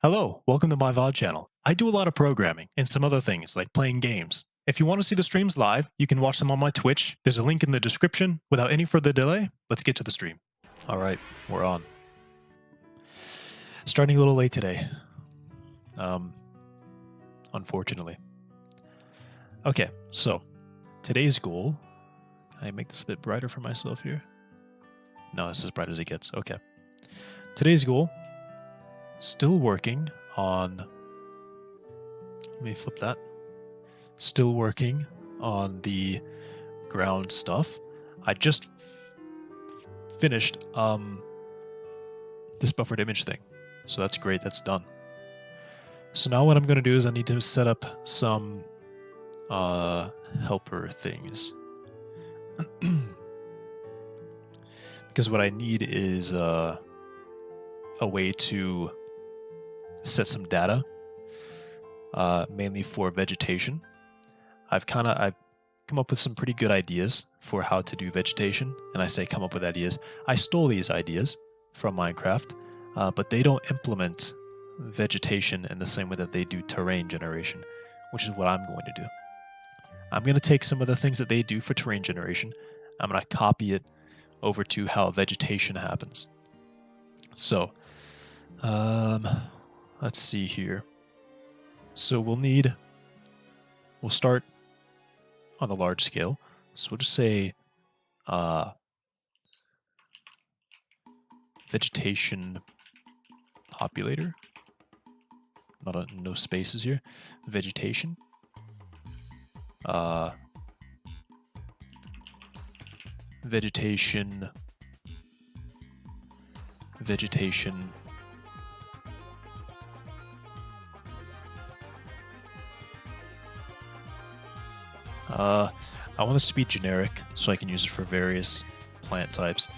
Hello, welcome to my VOD channel. I do a lot of programming and some other things like playing games. If you want to see the streams live, you can watch them on my Twitch. There's a link in the description. Without any further delay, let's get to the stream. All right, we're on. Starting a little late today. Unfortunately. Okay, so today's goal. Can I make this a bit brighter for myself here? No, it's as bright as it gets. Okay. Today's goal. Still working on. Let me flip that. Still working on the ground stuff. I just finished this buffered image thing. So that's great, that's done. So now what I'm going to do is I need to set up some helper things. Because what I need is a way to set some data, mainly for vegetation. I've come up with some pretty good ideas for how to do vegetation, and I say come up with ideas. I stole these ideas from Minecraft, but they don't implement vegetation in the same way that they do terrain generation, which is what I'm going to do. I'm going to take some of the things that they do for terrain generation. I'm going to copy it over to how vegetation happens. So, let's see here. So we'll start on the large scale. So we'll just say vegetation populator. No spaces here. Vegetation. Vegetation. I want this to be generic so I can use it for various plant types.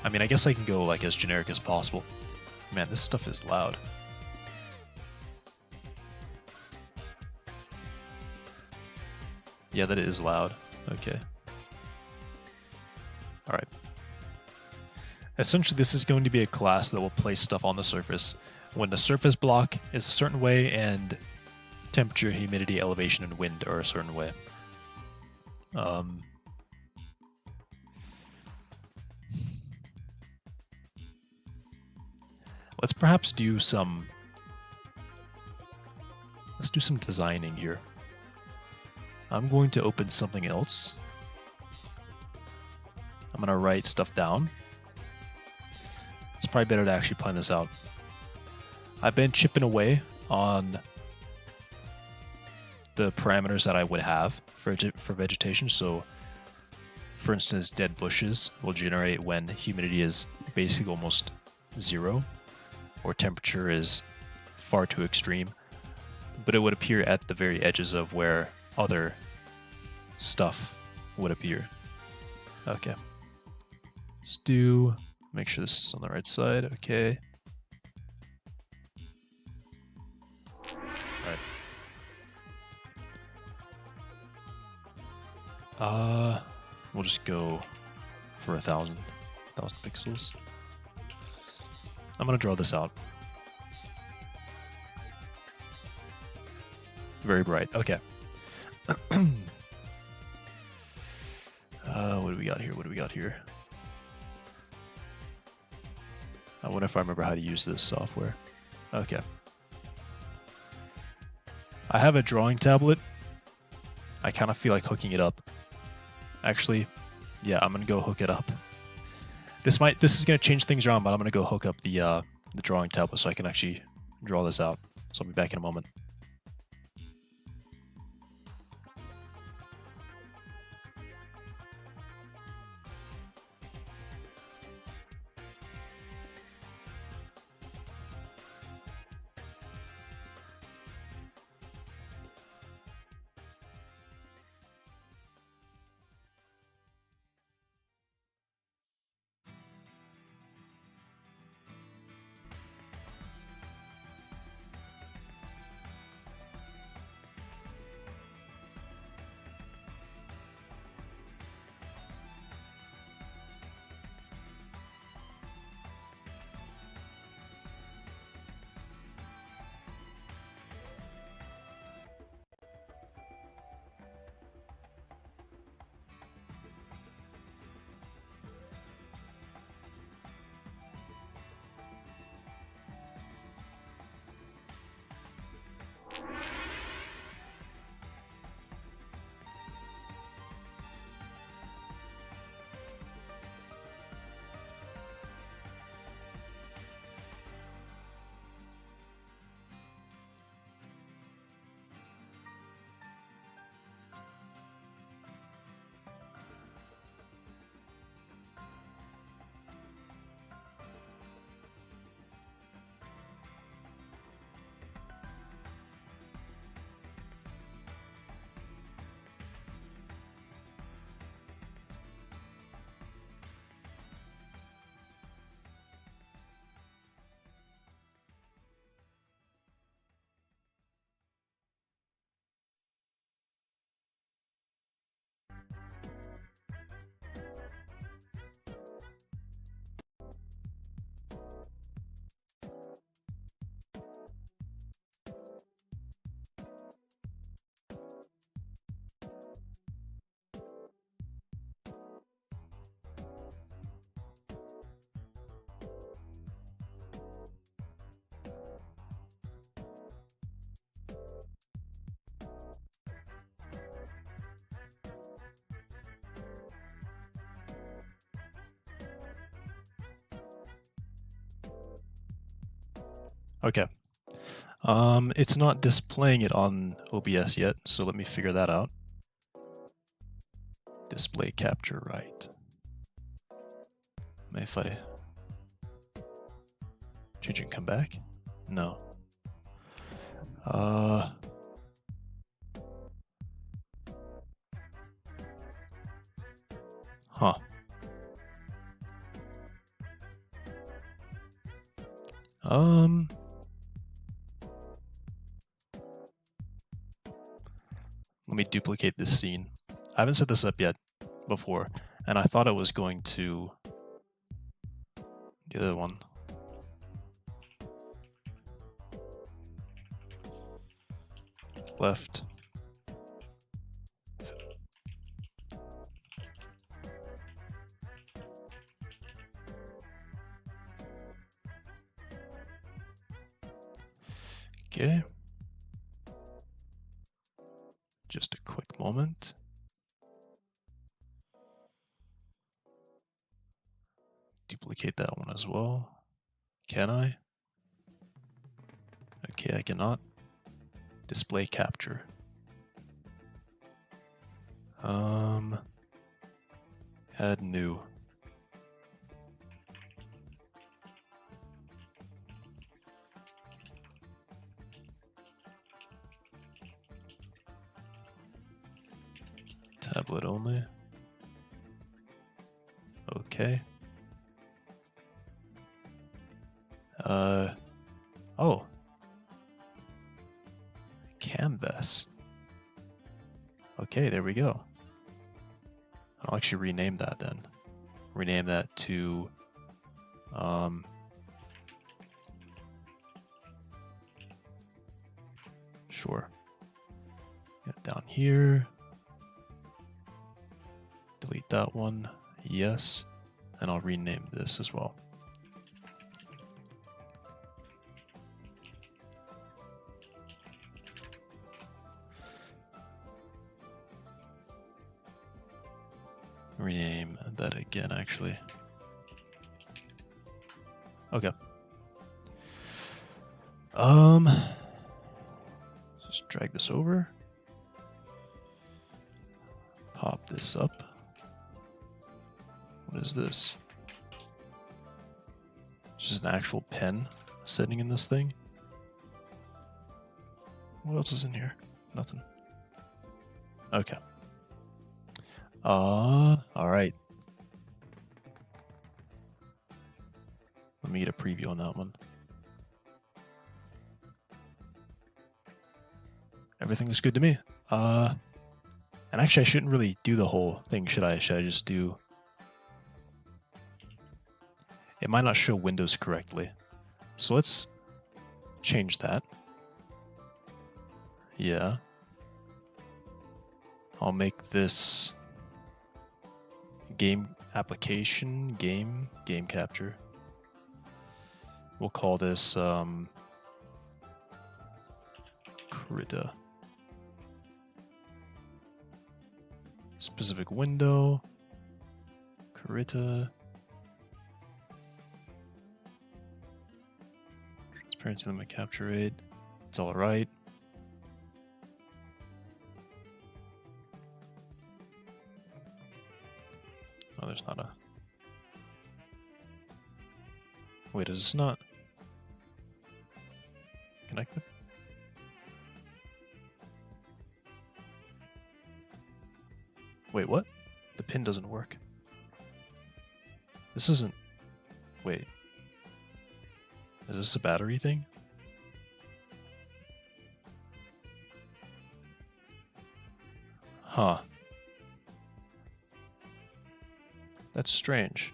I mean, I guess I can go like as generic as possible. Man, this stuff is loud. Yeah, that is loud. Okay. Alright. Essentially, this is going to be a class that will place stuff on the surface when the surface block is a certain way and temperature, humidity, elevation, and wind are a certain way. Let's perhaps do some... Let's do some designing here. I'm going to open something else. I'm going to write stuff down. It's probably better to actually plan this out. I've been chipping away on the parameters that I would have for vegetation. So, for instance, dead bushes will generate when humidity is basically almost zero, or temperature is far too extreme. But it would appear at the very edges of where other stuff would appear. Okay. Let's do... Make sure this is on the right side. Okay. Alright. We'll just go for 1,000 pixels. I'm gonna draw this out. Very bright. Okay. What do we got here? What do we got here? I wonder if I remember how to use this software. Okay. I have a drawing tablet. I kind of feel like hooking it up. Actually, yeah, I'm gonna go hook it up. This is gonna change things around, but I'm gonna go hook up the drawing tablet so I can actually draw this out. So I'll be back in a moment. Okay. It's not displaying it on OBS yet, so let me figure that out. Display capture right. If I change and come back? No. Huh. Let me duplicate this scene. I haven't set this up yet before, and I thought I was going to the other one. Left. Okay. Just a quick moment. Duplicate that one as well. Can I? Okay, I cannot. Display capture. Add new. Tablet only. Okay. Oh. Canvas. Okay, there we go. I'll actually rename that then. Rename that to sure. Get down here. Delete that one. Yes. And I'll rename this as well. Rename that again, actually. Okay. Just drag this over. Pop this up. What is this? It's just an actual pen sitting in this thing. What else is in here? Nothing. Okay. All right. Let me get a preview on that one. Everything is good to me. And actually, I shouldn't really do the whole thing, should I? Should I just do... It might not show windows correctly. So let's change that. Yeah. I'll make this game application, game capture. We'll call this Krita. Specific window. Krita. Transparency limit capture rate. It's all right. Oh, there's not a... Wait, is this not connected? Wait, what? The pin doesn't work. This isn't... Wait. Is this a battery thing? Huh. That's strange.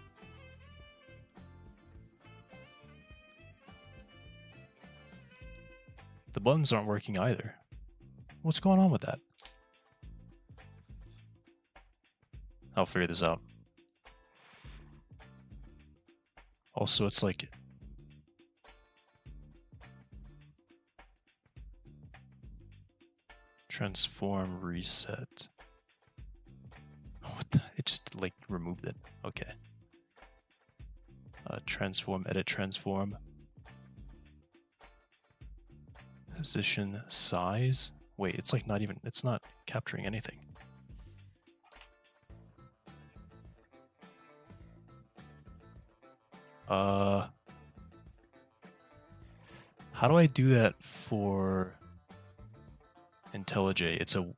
The buttons aren't working either. What's going on with that? I'll figure this out. Also, it's like... Transform, reset. What the? It just, like, removed it. Okay. Transform, edit, transform. Position, size. Wait, it's like not even... It's not capturing anything. How do I do that for IntelliJ? It's a...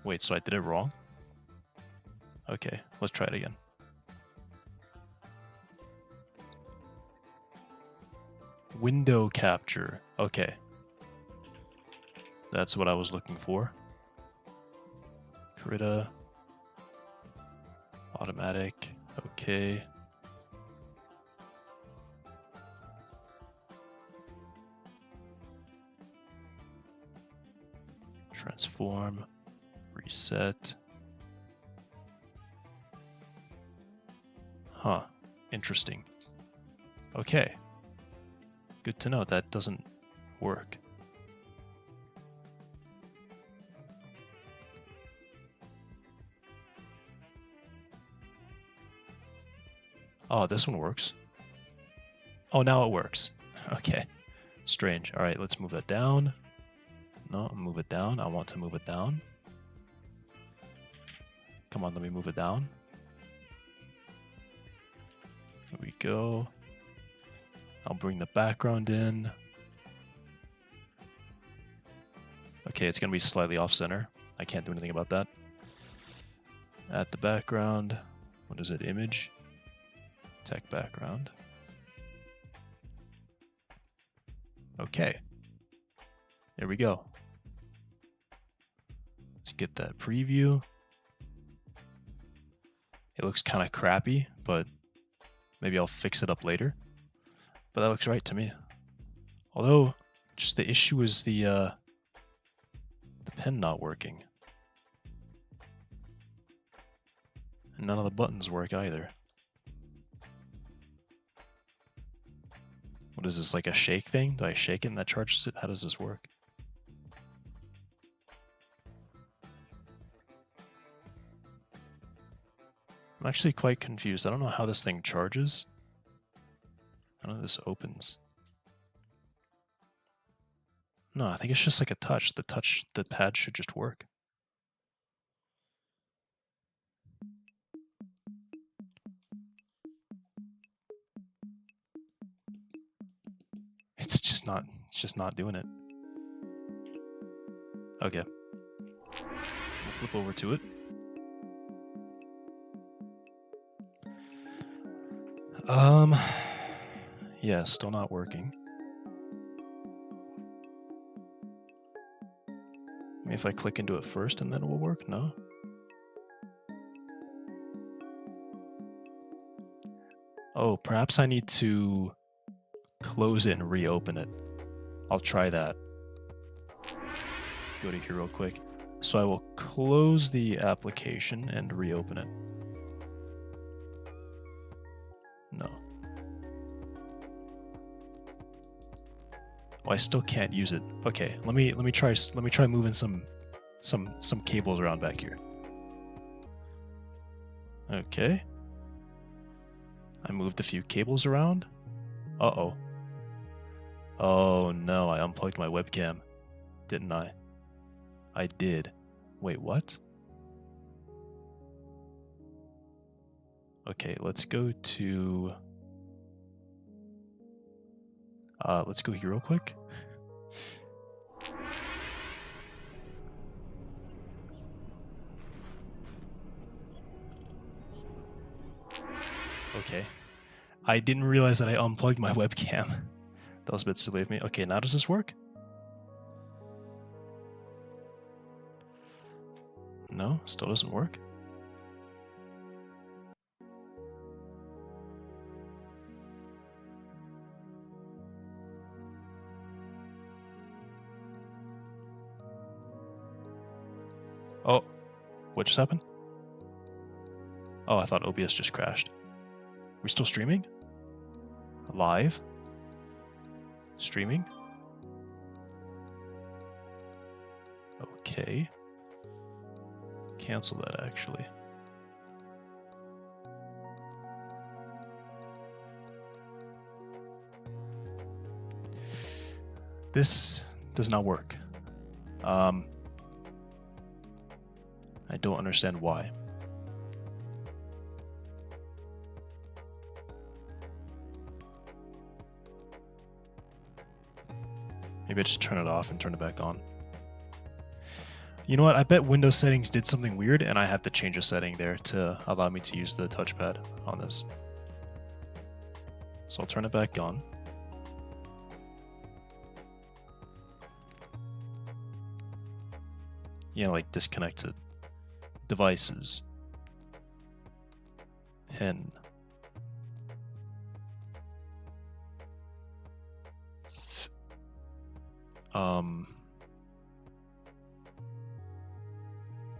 Wait, so I did it wrong? Okay, let's try it again. Window capture. Okay. That's what I was looking for. Krita. Automatic. Okay. Transform, reset. Huh, interesting. Okay. Good to know that doesn't work. Oh, this one works. Oh, now it works. Okay. Strange. All right, let's move that down. No, move it down. I want to move it down. Come on, let me move it down. Here we go. I'll bring the background in. Okay, it's going to be slightly off-center. I can't do anything about that. Add the background. What is it? Image. Tech background. Okay. There we go. Let's get that preview. It looks kind of crappy, but maybe I'll fix it up later. But that looks right to me. Although, just the issue is the pen not working. And none of the buttons work either. What is this, like a shake thing? Do I shake it and that charges it? How does this work? I'm actually quite confused. I don't know how this thing charges. I don't know if this opens. No, I think it's just like a touch. The pad should just work. It's just not doing it. Okay. We'll flip over to it. Yeah, still not working. Maybe if I click into it first and then it will work? No? Oh, perhaps I need to close it and reopen it. I'll try that. Go to here real quick. So I will close the application and reopen it. No. I still can't use it. Okay, let me try moving some cables around back here. Okay. I moved a few cables around. Uh-oh. Oh no, I unplugged my webcam. Didn't I? I did. Wait, what? Okay, let's go to... let's go here real quick. Okay. I didn't realize that I unplugged my webcam. That was a bit silly of me. Okay, now does this work? No, still doesn't work. Oh, what just happened? Oh, I thought OBS just crashed. We still streaming? Live? Streaming? Okay. Cancel that, actually. This does not work. I don't understand why. Maybe I just turn it off and turn it back on. You know what? I bet Windows settings did something weird and I have to change a setting there to allow me to use the touchpad on this. So I'll turn it back on. Yeah, like disconnect it. Devices. Pen.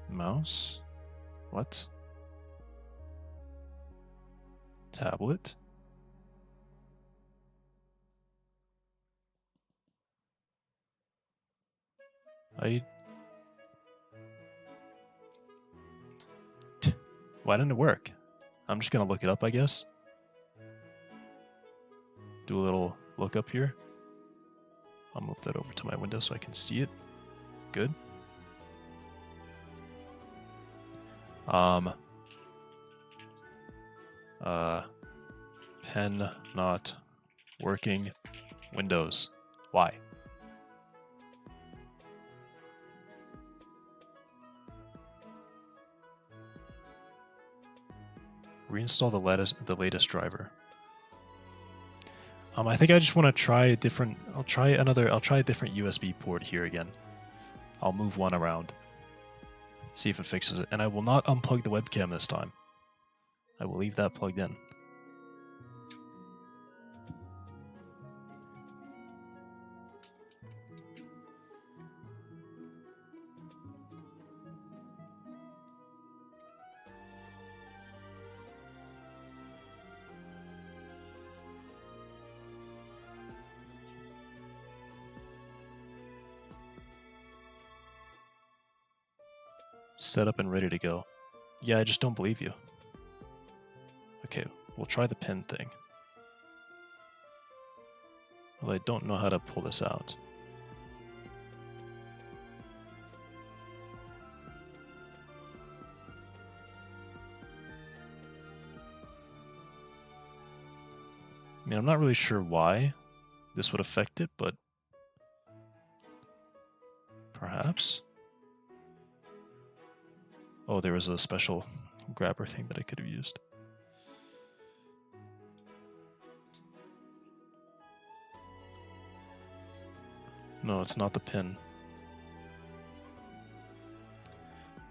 Mouse? What? Tablet? Why didn't it work? I'm just gonna look it up, I guess. Do a little look up here. I'll move that over to my window so I can see it. Good. Pen not working. Windows. Why? Reinstall the latest driver. I think I just want to try a different. I'll try a different USB port here again. I'll move one around. See if it fixes it. And I will not unplug the webcam this time. I will leave that plugged in. Set up and ready to go. Yeah, I just don't believe you. Okay, we'll try the pin thing. Well, I don't know how to pull this out. I mean, I'm not really sure why this would affect it, but perhaps. Oh, there was a special grabber thing that I could have used. No, it's not the pin.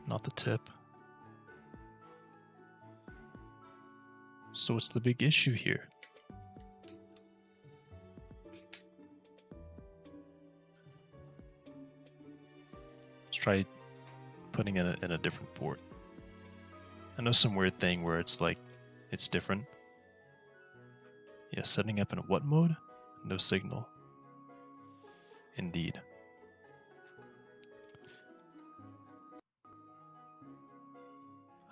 Not the tip. So what's the big issue here? Let's try putting it in a different port. I know some weird thing where it's like, it's different. Yeah, setting up in what mode? No signal. Indeed.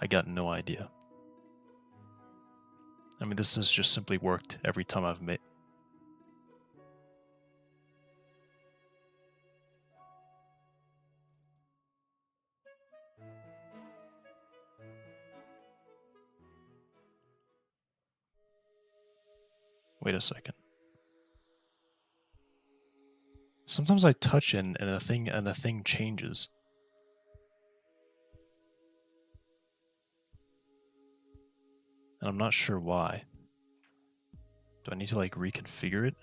I got no idea. I mean, this has just simply worked every time I've made. Wait a second. Sometimes I touch and a thing changes. And I'm not sure why. Do I need to like reconfigure it?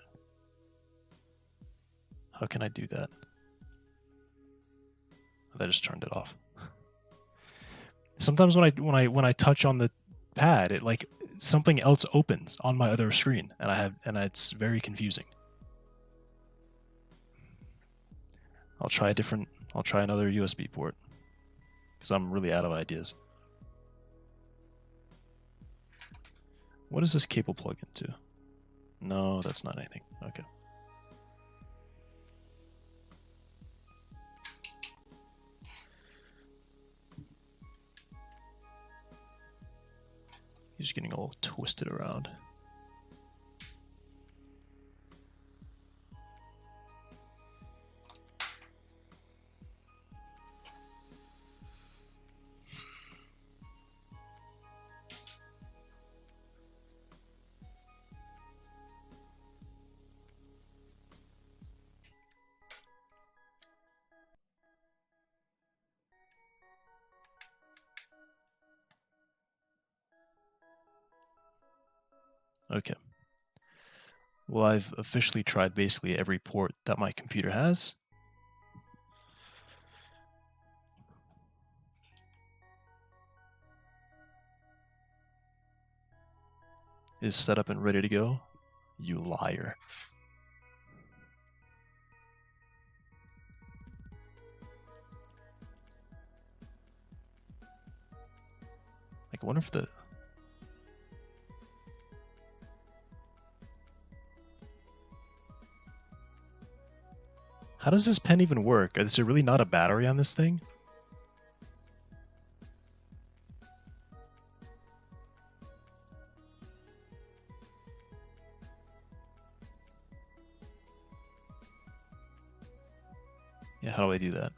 How can I do that? I just turned it off. Sometimes when I touch on the pad, it like something else opens on my other screen, and it's very confusing. I'll try another USB port because I'm really out of ideas. What does this cable plug into? No, that's not anything. Okay. He's getting all twisted around. Okay. Well, I've officially tried basically every port that my computer has. Is set up and ready to go. You liar. Like, I wonder if the... How does this pen even work? Is there really not a battery on this thing? Yeah, how do I do that?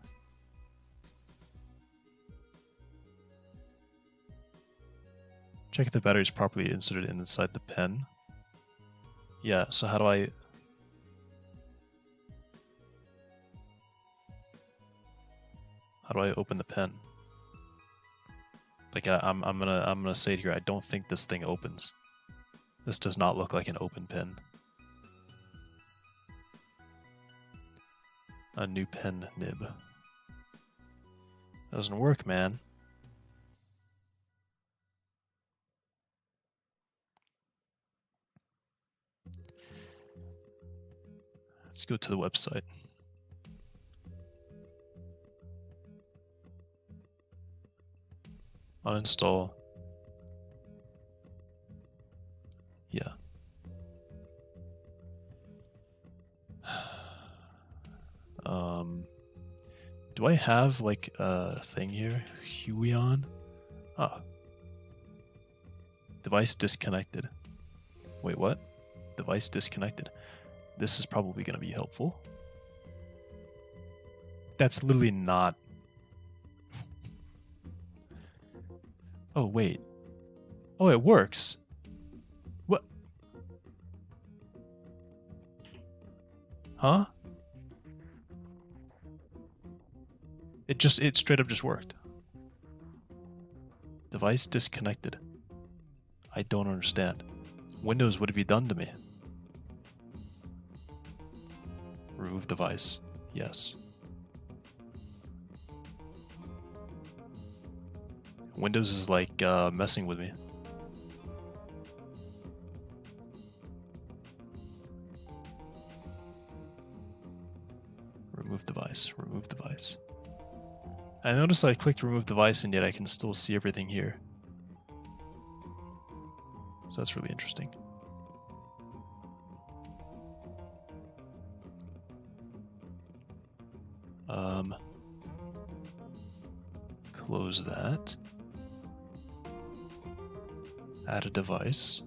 Check if the battery is properly inserted inside the pen. Yeah, so how do I... How do I open the pen? Like I'm gonna say it here. I don't think this thing opens. This does not look like an open pen. A new pen nib. Doesn't work, man. Let's go to the website. Uninstall. Yeah. Do I have like a thing here? Huion? Ah. Device disconnected. Wait, what? Device disconnected. This is probably going to be helpful. That's literally not... Oh, wait. Oh, it works. What? Huh? It straight up just worked. Device disconnected. I don't understand. Windows, what have you done to me? Remove device. Yes. Windows is like messing with me. Remove device. Remove device. I noticed I clicked remove device and yet I can still see everything here. So that's really interesting. Close that. Add a device.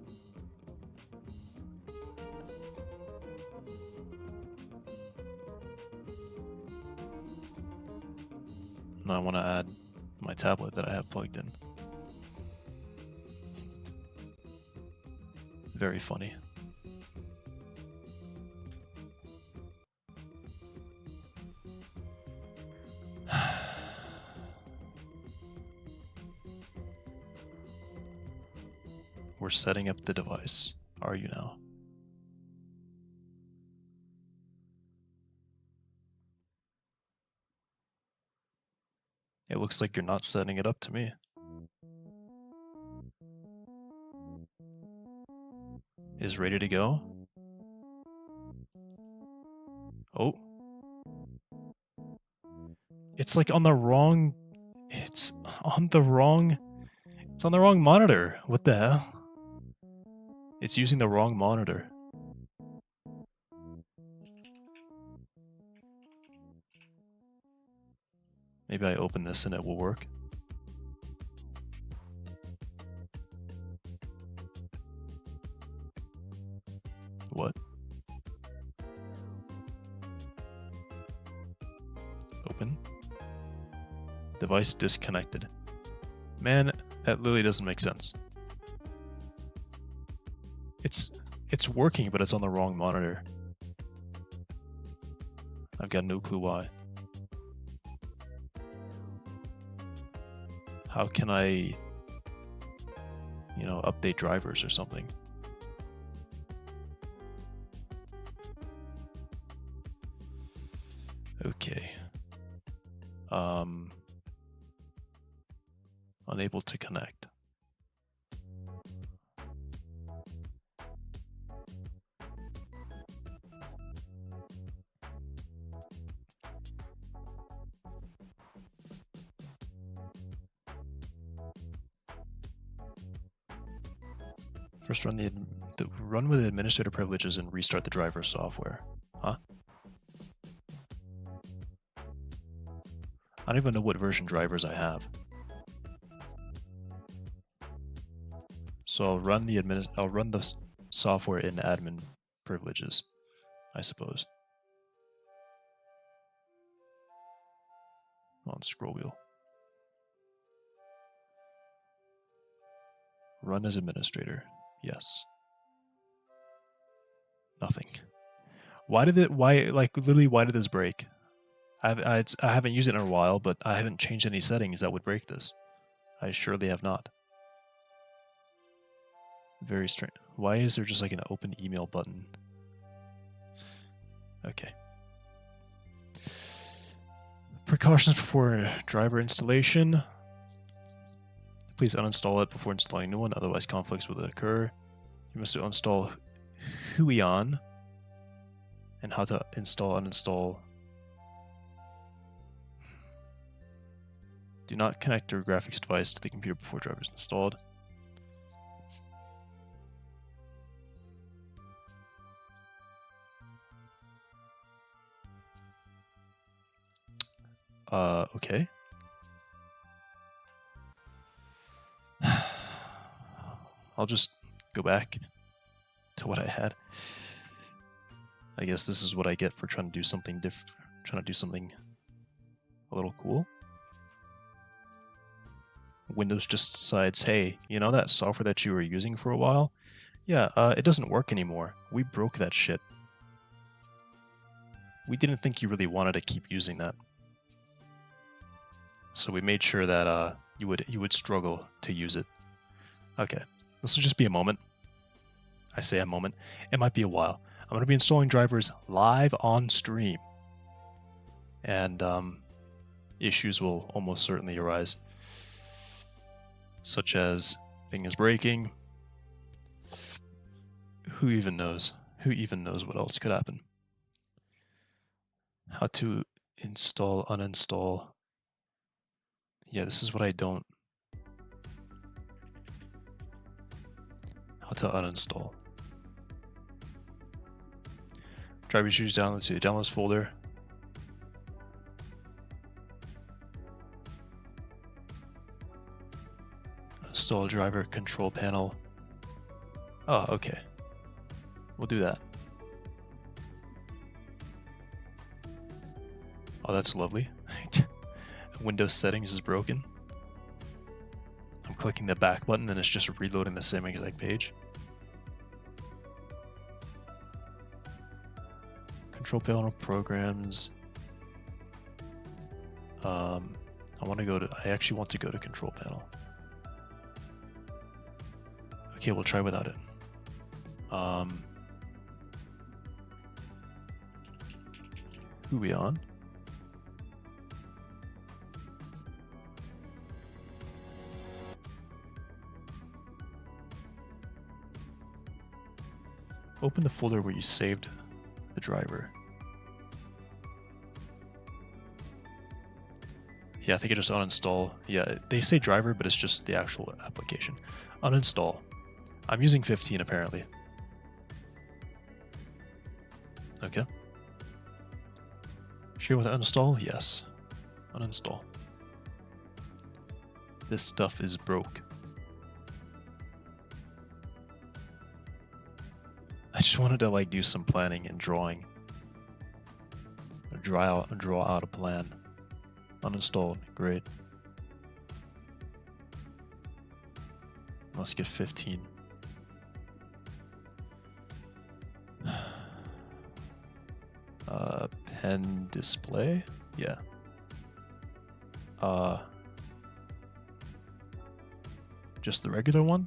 Now I want to add my tablet that I have plugged in. Very funny. We're setting up the device. Are you now? It looks like you're not setting it up to me. Is ready to go? Oh. It's like on the wrong... It's on the wrong monitor. What the hell? It's using the wrong monitor. Maybe I open this and it will work. What? Open. Device disconnected. Man, that literally doesn't make sense. It's working, but it's on the wrong monitor. I've got no clue why. How can I, update drivers or something? Okay. Unable to connect. First run with administrator privileges and restart the driver software. Huh? I don't even know what version drivers I have. So I'll run the software in admin privileges, I suppose. On scroll wheel. Run as administrator. Yes. Nothing. Why did this break? I haven't used it in a while, but I haven't changed any settings that would break this. I surely have not. Very strange. Why is there just like an open email button? Okay. Precautions before driver installation. Please uninstall it before installing a new one, otherwise conflicts will occur. You must uninstall Huion and how to uninstall. Do not connect your graphics device to the computer before driver is installed. Okay. I'll just go back to what I had. I guess this is what I get for trying to do something different, trying to do something a little cool. Windows just decides, hey, you know that software that you were using for a while? Yeah, it doesn't work anymore. We broke that shit. We didn't think you really wanted to keep using that. So we made sure that you would struggle to use it. Okay, this will just be a moment. I say a moment. It might be a while. I'm going to be installing drivers live on stream. And issues will almost certainly arise. Such as thing is breaking. Who even knows? Who even knows what else could happen? How to install, uninstall. Yeah, this is what I don't. How to uninstall. Driver issues download to the downloads folder. Install driver control panel. Oh, okay. We'll do that. Oh, that's lovely. Windows settings is broken. I'm clicking the back button and it's just reloading the same exact page. Control panel programs. I actually want to go to control panel. Okay, we'll try without it. Who are we on? Open the folder where you saved the driver. Yeah, I think I just uninstall. Yeah, they say driver, but it's just the actual application. Uninstall. I'm using 15 apparently. Okay. Sure with uninstall? Yes. Uninstall. This stuff is broke. I just wanted to like do some planning and drawing. Draw out a plan. Uninstalled. Great. Let's get 15. Pen display? Yeah. Just the regular one?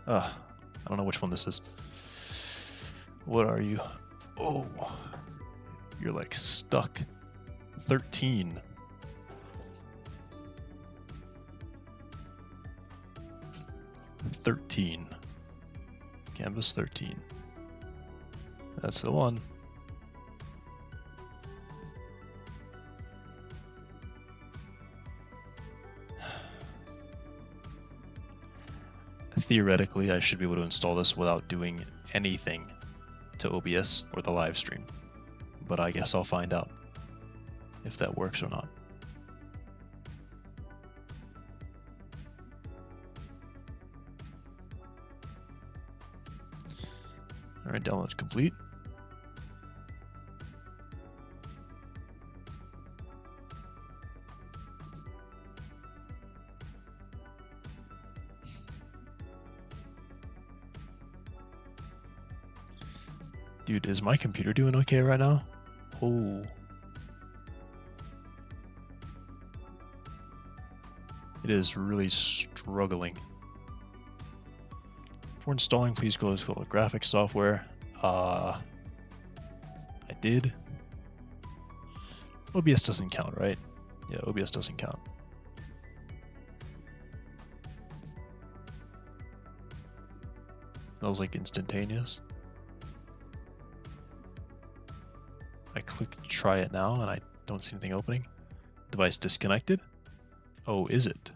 I don't know which one this is. What are you? Oh, you're like stuck. 13. Canvas 13. That's the one. Theoretically, I should be able to install this without doing anything to OBS or the live stream, but I guess I'll find out if that works or not. All right, download complete. Dude, is my computer doing okay right now? Oh. It is really struggling. For installing, please go to graphics software. I did. OBS doesn't count, right? Yeah, OBS doesn't count. That was like instantaneous. I clicked try it now and I don't see anything opening. Device disconnected? Oh, is it?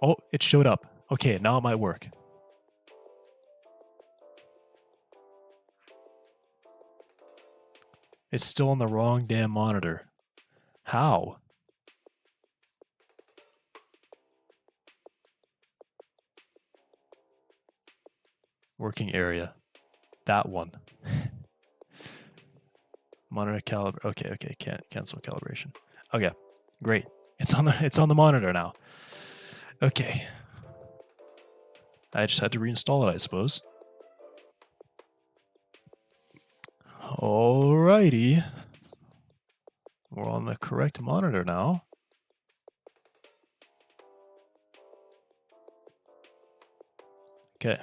Oh, it showed up. Okay, now it might work. It's still on the wrong damn monitor. How? Working area. That one. Monitor caliber. Okay, can't cancel calibration. Okay, great. It's on the monitor now. Okay. I just had to reinstall it, I suppose. Alrighty. We're on the correct monitor now. Okay.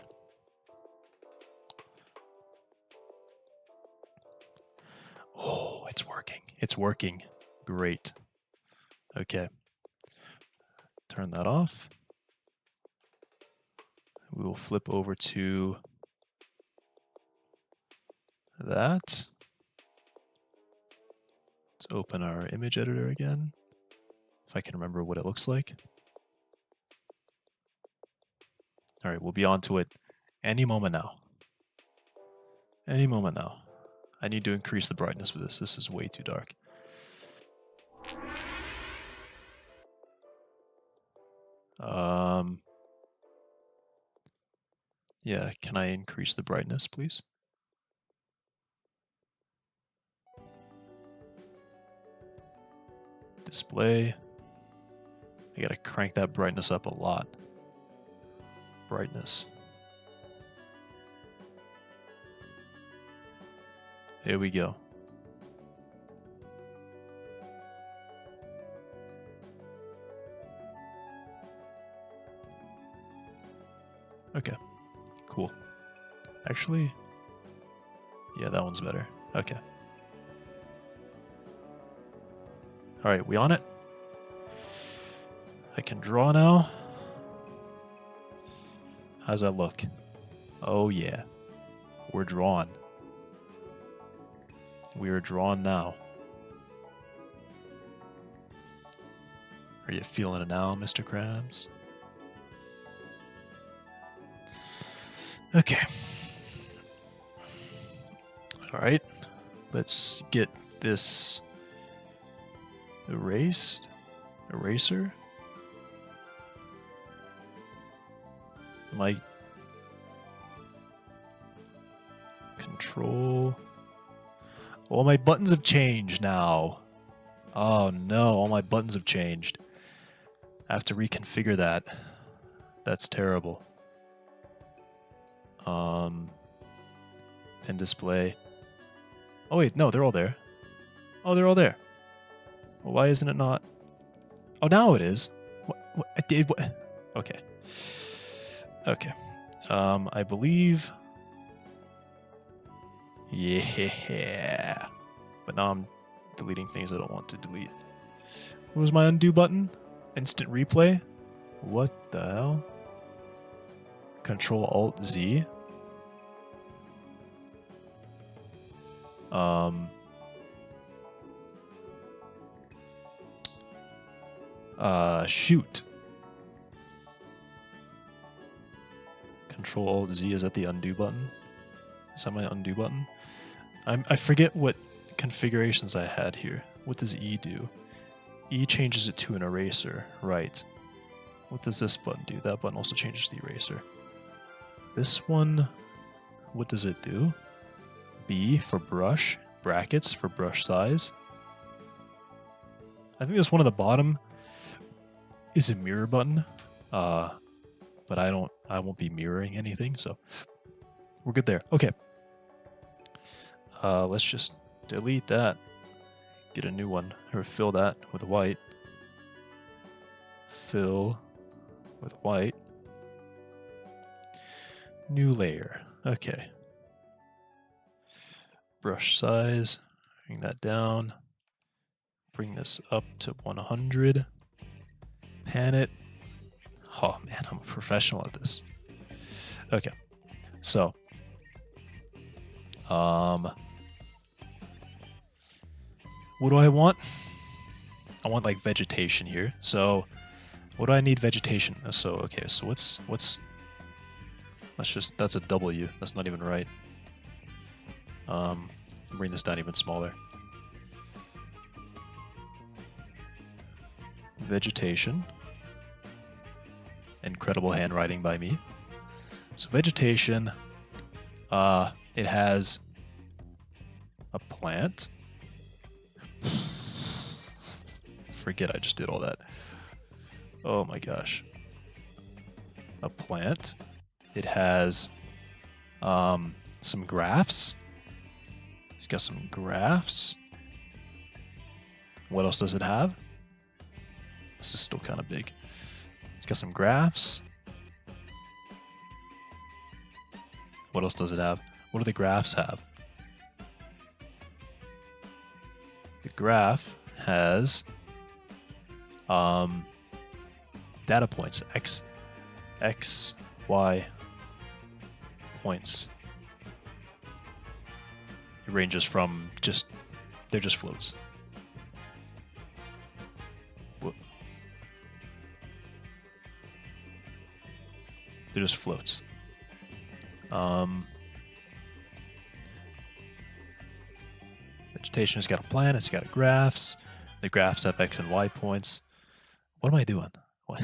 Oh, it's working. It's working. Great. Okay. Turn that off. We will flip over to that. Let's open our image editor again, if I can remember what it looks like. All right, we'll be on to it any moment now. Any moment now. I need to increase the brightness for this. This is way too dark. Yeah, can I increase the brightness, please? Display. I gotta crank that brightness up a lot. Brightness. Here we go. Okay, cool. Actually, yeah, that one's better. Okay. All right, we on it? I can draw now. How's that look? Oh yeah, we're drawn. We are drawn now. Are you feeling it now, Mr. Krabs? Okay. All right. Let's get this erased. Eraser. My control. All my buttons have changed now. Oh no, all my buttons have changed. I have to reconfigure that. That's terrible. Pin display. Oh wait, no, they're all there. Oh, they're all there. Well, why isn't it not? Oh, now it is. What I did? What? Okay. Okay. I believe. Yeah. But now I'm deleting things I don't want to delete. What was my undo button? Instant replay? What the hell? Control Alt Z. Shoot. Control Alt Z, is that the undo button? Is that my undo button? I forget what configurations I had here. What does E do? E changes it to an eraser, right. What does this button do? That button also changes the eraser. This one, what does it do? B for brush, brackets for brush size. I think this one at the bottom is a mirror button, but I won't be mirroring anything, so we're good there. Okay. Let's just delete that. Get a new one, or fill that with white. Fill with white. New layer. Okay. Brush size. Bring that down. Bring this up to 100. Pan it. Oh man, I'm a professional at this. Okay. So. What do I want? I want like vegetation here. So what do I need vegetation? So okay, so what's that's a W. That's not even right. Bring this down even smaller. Vegetation. Incredible handwriting by me. So vegetation, it has a plant. Forget I just did all that. Oh my gosh. A plant. It has some graphs. It's got some graphs. What else does it have? This is still kind of big. It's got some graphs. What else does it have? What do the graphs have? The graph has data points, x, y points. It ranges from they're just floats. They're just floats. Vegetation has got a plan, it's got graphs. The graphs have X and Y points. What am I doing? What?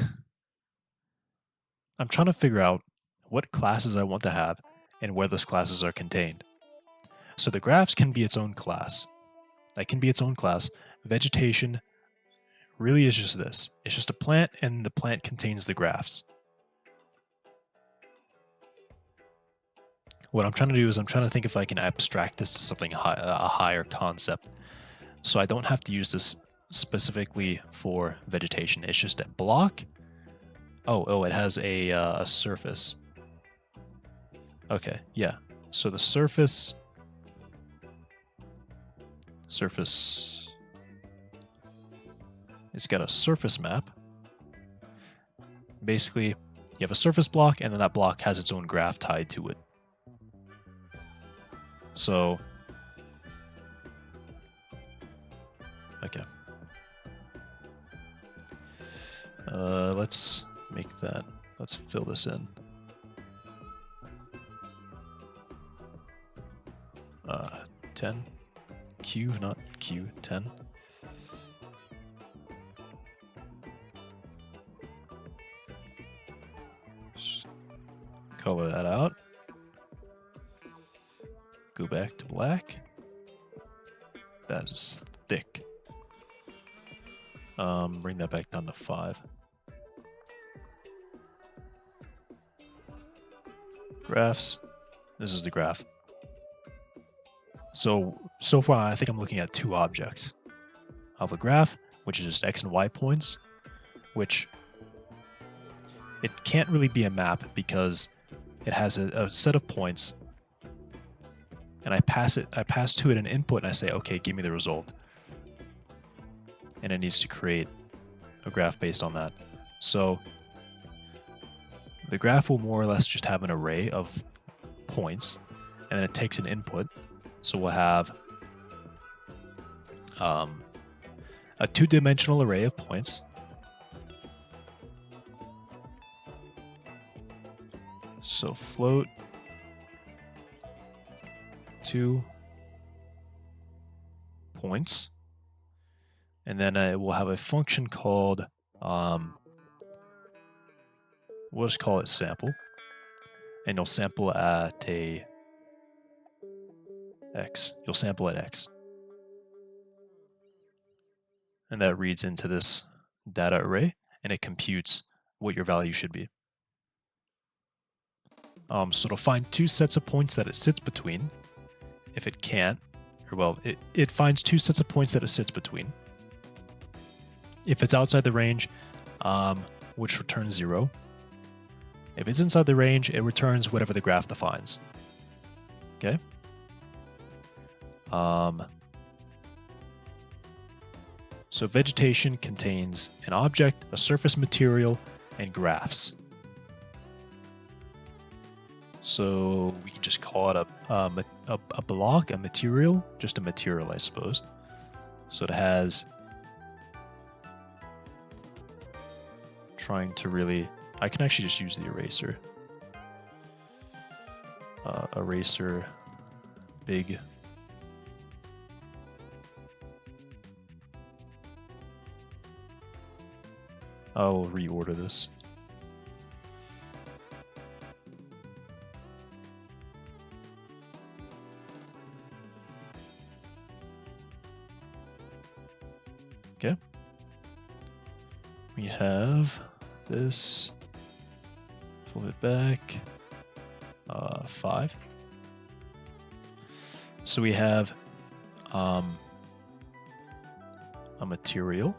I'm trying to figure out what classes I want to have and where those classes are contained. So the graphs can be its own class. That can be its own class. Vegetation really is just this. It's just a plant, and the plant contains the graphs. What I'm trying to do is I'm trying to think if I can abstract this to something a higher concept. So I don't have to use this specifically for vegetation. It's just a block. Oh, it has a surface. Okay, yeah. So the surface. It's got a surface map. Basically, you have a surface block, and then that block has its own graph tied to it. So, okay. Let's make that. Let's fill this in. 10. Q, not Q, 10. Just color that out. Go back to black. That is thick. Bring that back down to 5. Graphs. This is the graph. So far, I think I'm looking at 2 objects. I have a graph, which is just X and Y points, which it can't really be a map because it has a set of points, and I pass to it an input, and I say, okay, give me the result. And it needs to create a graph based on that. So the graph will more or less just have an array of points, and then it takes an input. So we'll have a 2-dimensional array of points. So float 2 points. And then we'll have a function called, we'll just call it sample. And you'll sample at a X. You'll sample at X. And that reads into this data array, and it computes what your value should be. So it'll find 2 sets of points that it sits between. If it can't, or well, it finds 2 sets of points that it sits between. If it's outside the range, which returns 0. If it's inside the range, it returns whatever the graph defines. Okay? So vegetation contains an object, a surface material, and graphs. So we can just call it a block, a material, just a material, I suppose. So it has, trying to really, I can actually just use the eraser. Eraser, big. I'll reorder this. Okay. We have this. Flip it back. 5. So we have a material.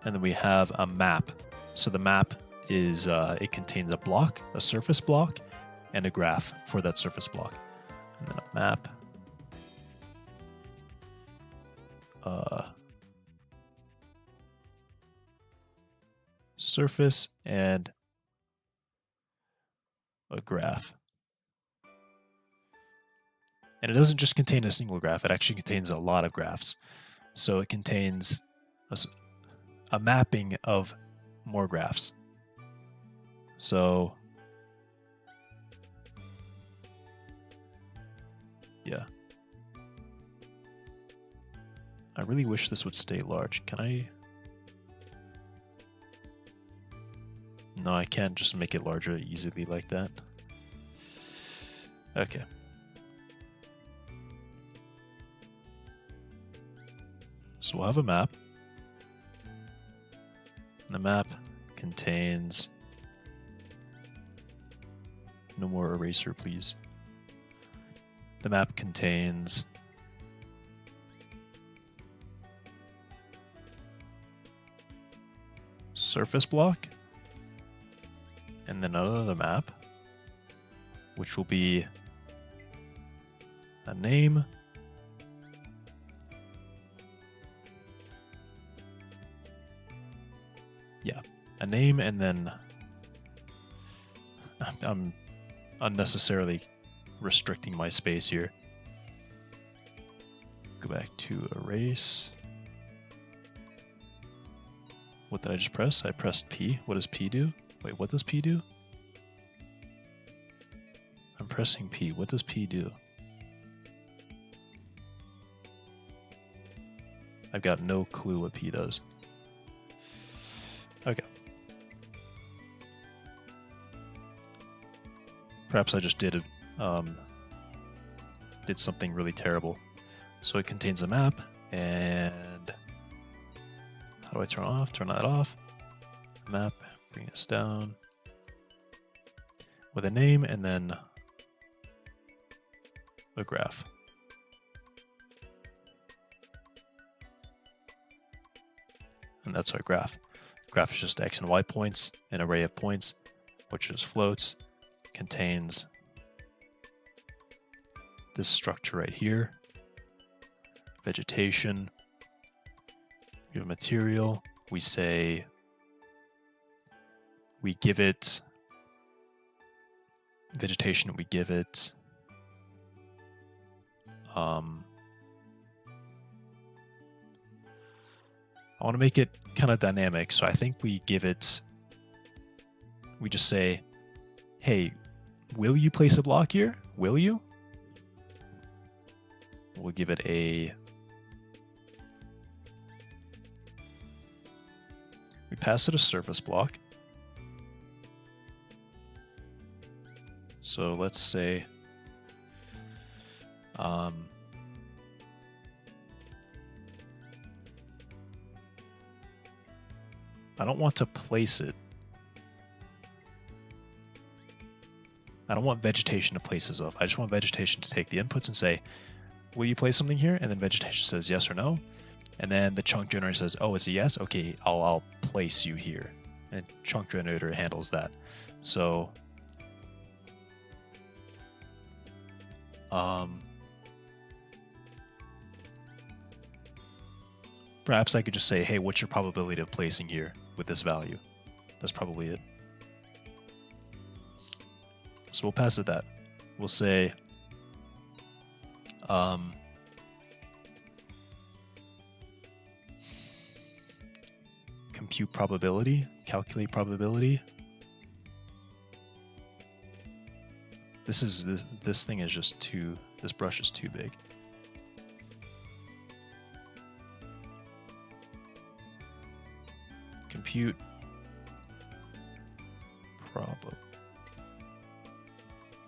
And then we have a map. So the map is, it contains a block, a surface block, and a graph for that surface block. And then a map. Surface and a graph. And it doesn't just contain a single graph, it actually contains a lot of graphs. So it contains a mapping of more graphs. So yeah. I really wish this would stay large. Can I? No, I can't just make it larger easily like that. Okay. So we'll have a map. The map contains... No more eraser, please. The map contains... surface block. And then another map, which will be a name, a name, and then I'm unnecessarily restricting my space here. Go back to erase. What did I just press? I pressed P. What does P do? Wait, what does P do? I'm pressing P. What does P do? I've got no clue what P does. Okay. Perhaps I just did something really terrible. So it contains a map, and how do I turn off? Turn that off. Map, bring this down with a name, and then a graph. And that's our graph. Graph is just X and Y points, an array of points, which is floats, contains this structure right here, vegetation, we have material, we say, we give it vegetation, we give it I want to make it kind of dynamic, so I think we give it, we just say, hey, will you place a block here? Will you? We'll give it a, we pass it a surface block. So let's say, I don't want to place it. I don't want vegetation to place this off. I just want vegetation to take the inputs and say, will you place something here? And then vegetation says yes or no. And then the chunk generator says, oh, it's a yes. Okay, I'll place you here. And chunk generator handles that. So, perhaps I could just say, hey, what's your probability of placing here with this value? That's probably it. So we'll pass it that. We'll say, compute probability, calculate probability. This thing is just too, this brush is too big. Compute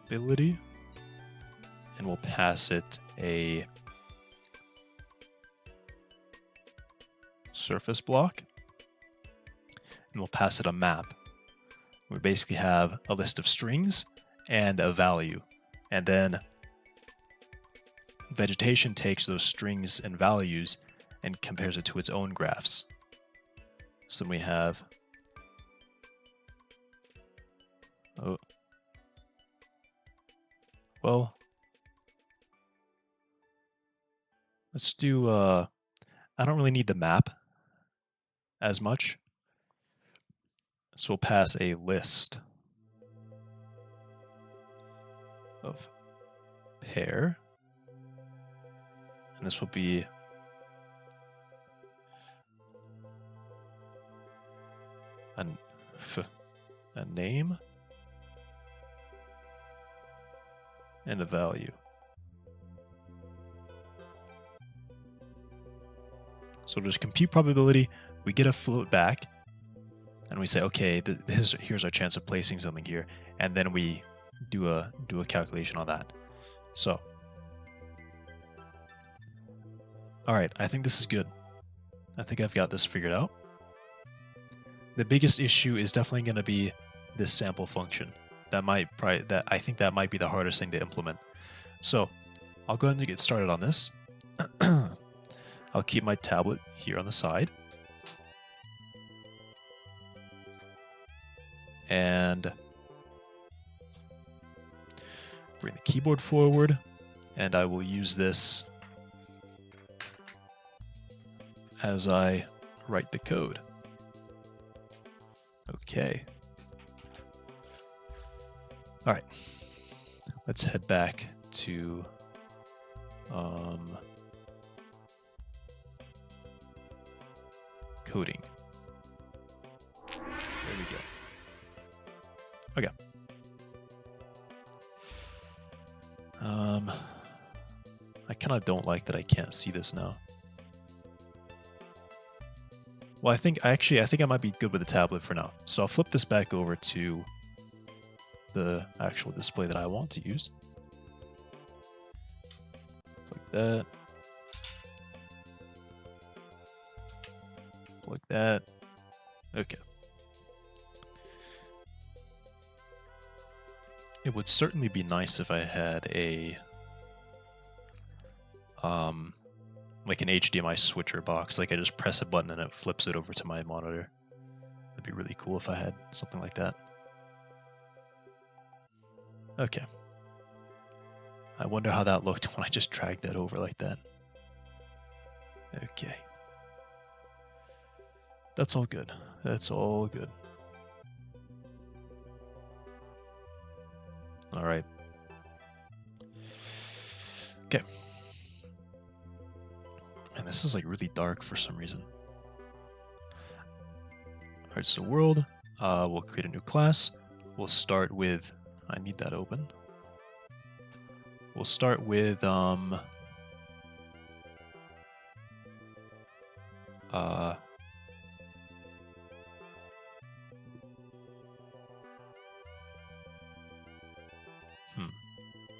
probability, and we'll pass it a surface block, and we'll pass it a map. We basically have a list of strings and a value, and then vegetation takes those strings and values and compares it to its own graphs. So then we have, oh, well, let's do, I don't really need the map as much. So we'll pass a list of pair, and this will be a name, and a value. So just compute probability, we get a float back, and we say, okay, here's our chance of placing something here, and then we do a calculation on that. So, all right, I think this is good. I think I've got this figured out. The biggest issue is definitely going to be this sample function. I think that might be the hardest thing to implement. So I'll go ahead and get started on this. I'll keep my tablet here on the side. And bring the keyboard forward, and I will use this as I write the code. Okay. All right. Let's head back to coding. There we go. Okay. I kind of don't like that I can't see this now. Well, I think I might be good with the tablet for now. So I'll flip this back over to the actual display that I want to use. Like that. Like that. Okay. It would certainly be nice if I had a like an HDMI switcher box, like I just press a button and it flips it over to my monitor. That'd be really cool if I had something like that. Okay. I wonder how that looked when I just dragged that over like that. Okay. That's all good. That's all good. All right. Okay. And this is like really dark for some reason. All right, so world, we'll create a new class. We'll start with, I need that open. We'll start with, I'm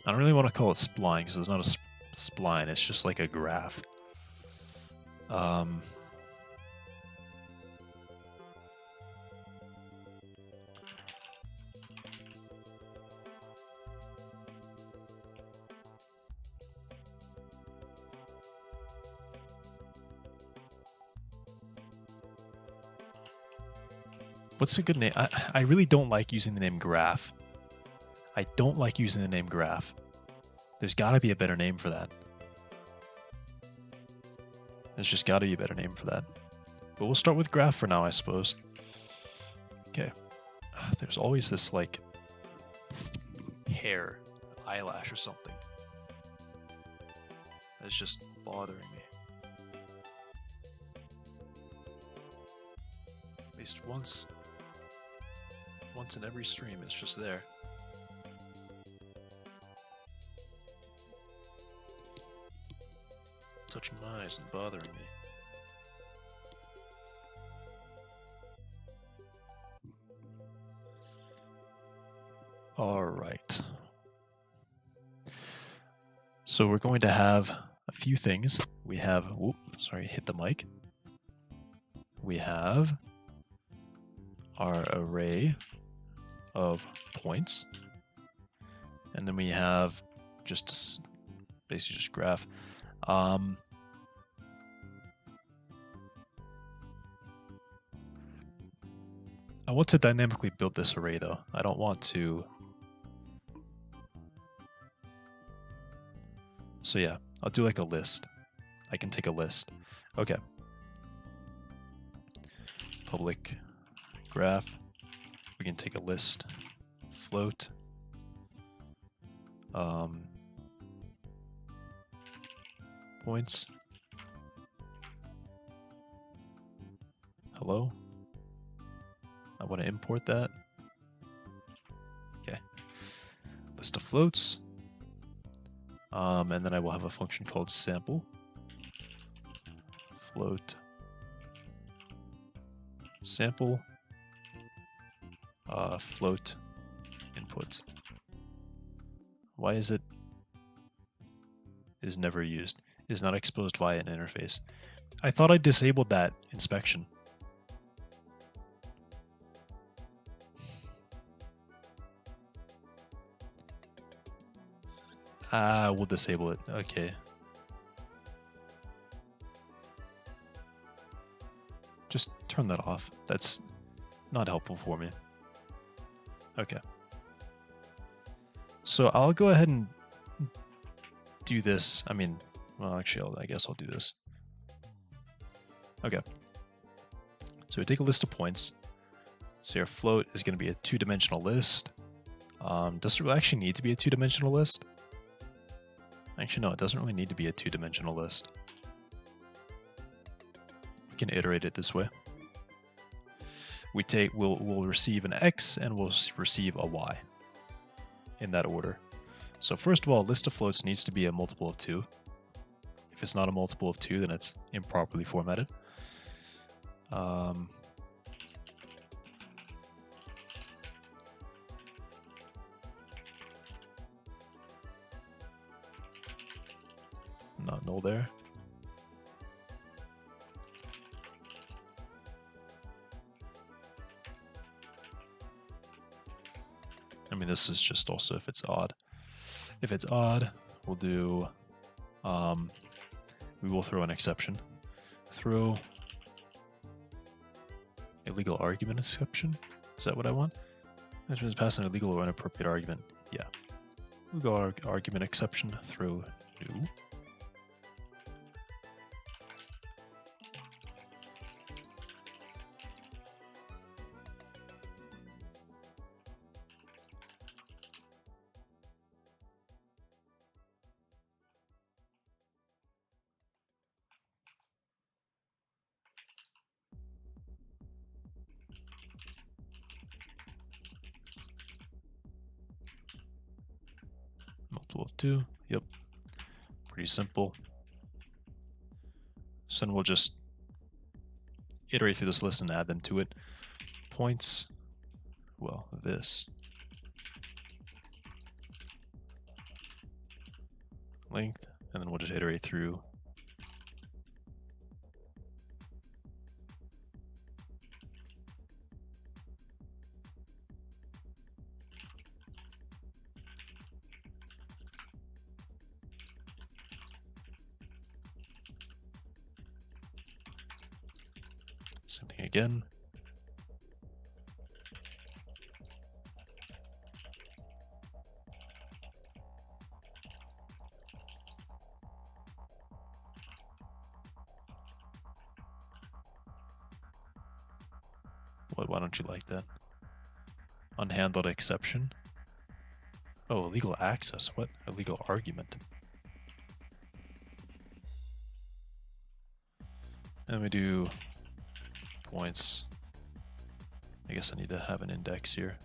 I don't really want to call it spline because it's not a spline, it's just like a graph. What's a good name? I really don't like using the name graph. I don't like using the name graph. There's got to be a better name for that. There's just got to be a better name for that. But we'll start with graph for now, I suppose. Okay. There's always this, like, hair, eyelash or something. That's just bothering me. At least once in every stream, it's just there. Touching my eyes and bothering me. All right. So we're going to have a few things. We have, hit the mic. We have our array of points. And then we have basically just graph. I want to dynamically build this array though. I don't want to. So yeah, I'll do like a list. I can take a list. Okay. Public graph. We can take a list. Float. Points. Hello? I want to import that. Okay. List of floats. And then I will have a function called sample float sample float input. Why is it is never used? Is not exposed via an interface. I thought I disabled that inspection. We'll disable it. Okay. Just turn that off. That's not helpful for me. Okay. So I'll go ahead and do this. I mean, well, actually, I guess I'll do this. Okay. So we take a list of points. So your float is going to be a two-dimensional list. Does it actually need to be a two-dimensional list? Actually, no, it doesn't really need to be a two-dimensional list. We can iterate it this way. We'll receive an X and we'll receive a Y in that order. So first of all, list of floats needs to be a multiple of 2. If it's not a multiple of 2, then it's improperly formatted. Not null there. I mean, this is just also if it's odd. If it's odd, we'll do, we will throw an exception. Throw illegal argument exception. Is that what I want? That means pass an illegal or inappropriate argument. Yeah. Illegal argument exception. Throw new. Multiple of 2. Yep. Pretty simple. So then we'll just iterate through this list and add them to it. Points. Well, this. Length. And then we'll just iterate through. Same thing again. What? Why don't you like that? Unhandled exception. Oh, illegal access. What? Illegal argument. And we do points. I guess I need to have an index here.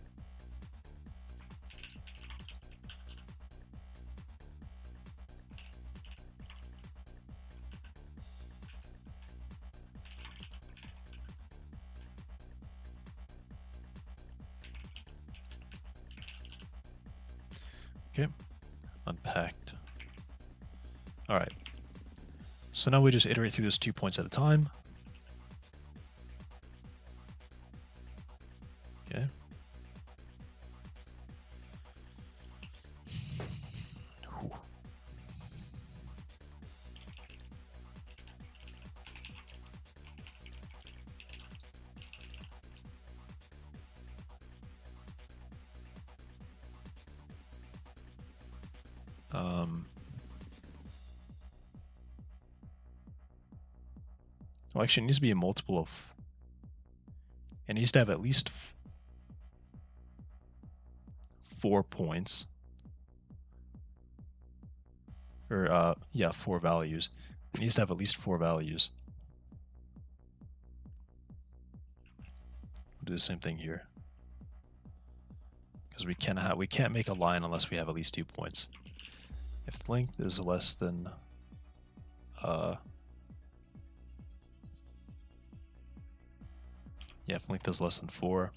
Okay, unpacked. All right. So now we just iterate through those 2 points at a time. Okay. Whew. Well, actually, it needs to be a multiple of. It needs to have at least 4 points. Or, yeah, 4 values. It needs to have at least 4 values. We'll do the same thing here. Because we can't make a line unless we have at least 2 points. if length is less than if length is less than 4,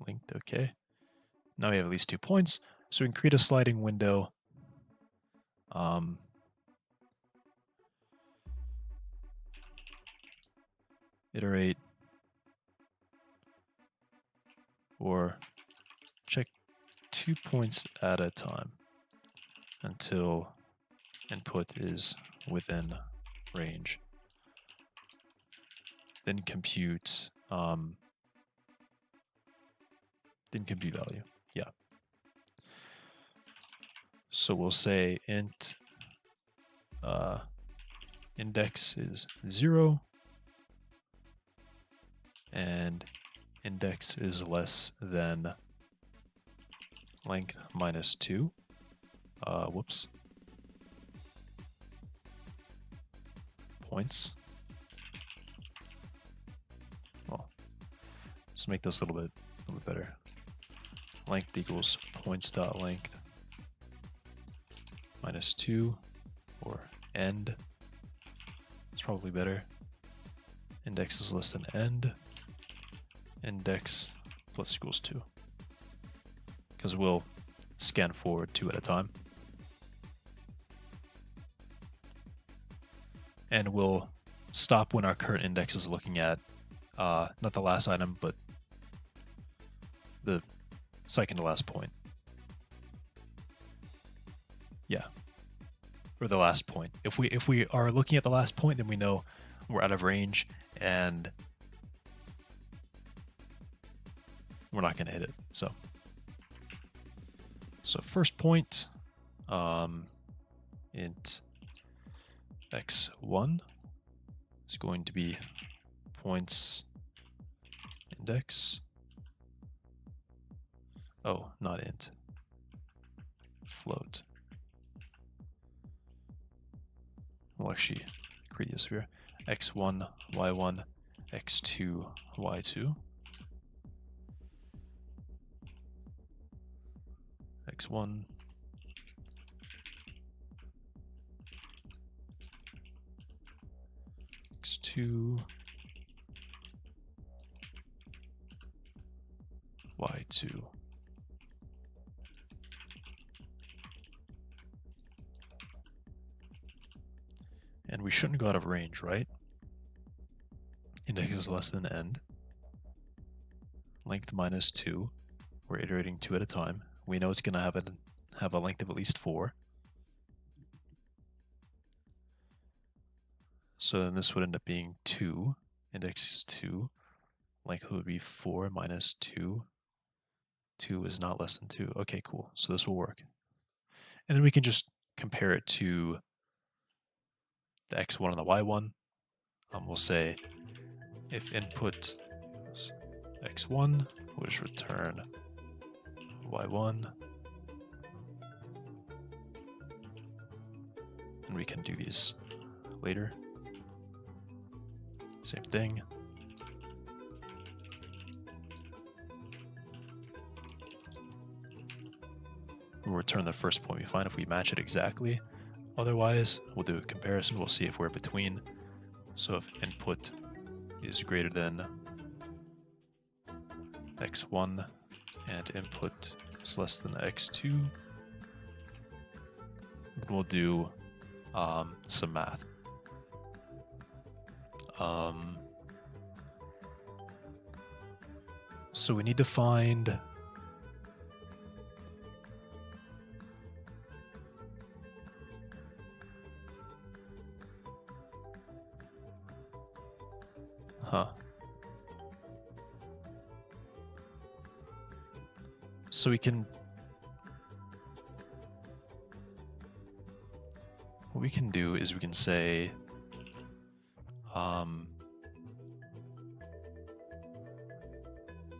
length, okay. Now we have at least 2 points, so we can create a sliding window. Iterate or check 2 points at a time until input is within range. Then compute value. Yeah. So we'll say int index is 0 and index is less than length minus 2. Whoops. Points. Well, let's make this a little bit better. Length equals points dot length minus 2, or end. It's probably better. Index is less than end. Index plus equals 2. Because we'll scan forward 2 at a time. And we'll stop when our current index is looking at not the last item, but the second to last point. Yeah. Or the last point. If we are looking at the last point, then we know we're out of range and we're not going to hit it. So first point, int x1 is going to be points index. Oh, not int. Float. We'll actually create this here. x1, y1, x2, y2. x1, x2, y2. And we shouldn't go out of range, right? Index is less than end. Length minus 2. We're iterating 2 at a time. We know it's going to have a length of at least 4. So then this would end up being 2. Index is 2. Length would be 4 minus 2. 2 is not less than 2. Okay, cool. So this will work. And then we can just compare it to the x1 and the y1. We'll say if input is x1, we'll just return y1. And we can do these later. Same thing. We'll return the first point we find if we match it exactly. Otherwise, we'll do a comparison. We'll see if we're between. So if input is greater than x1 and input is less than x2, then we'll do some math. So we need to find so we can, what we can do is we can say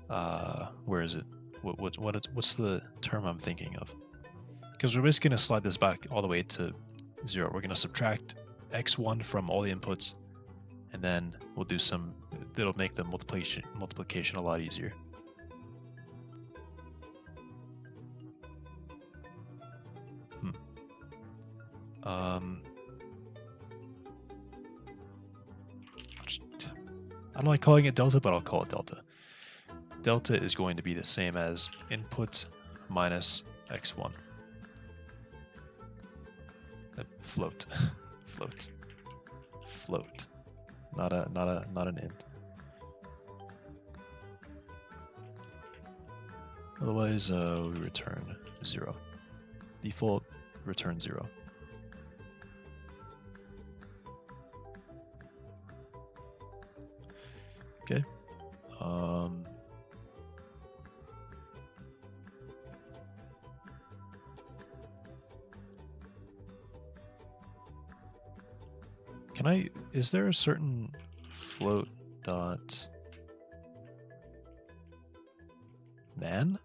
Where is it? What's the term I'm thinking of? Because we're basically going to slide this back all the way to 0. We're going to subtract x1 from all the inputs, and then we'll do some. It'll make the multiplication a lot easier. I don't like calling it delta, but I'll call it delta. Delta is going to be the same as input minus x1. Float, float, not an int. Otherwise, we return 0. Default return 0. Okay. Is there a certain float dot nan?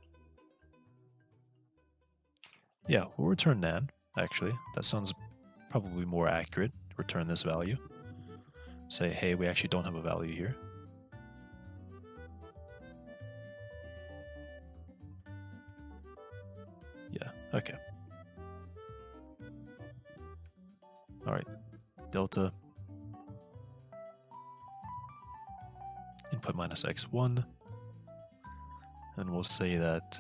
Yeah, we'll return nan, actually. That sounds probably more accurate. Return this value. Say, hey, we actually don't have a value here. Yeah, okay. Alright, delta input minus x1, and we'll say that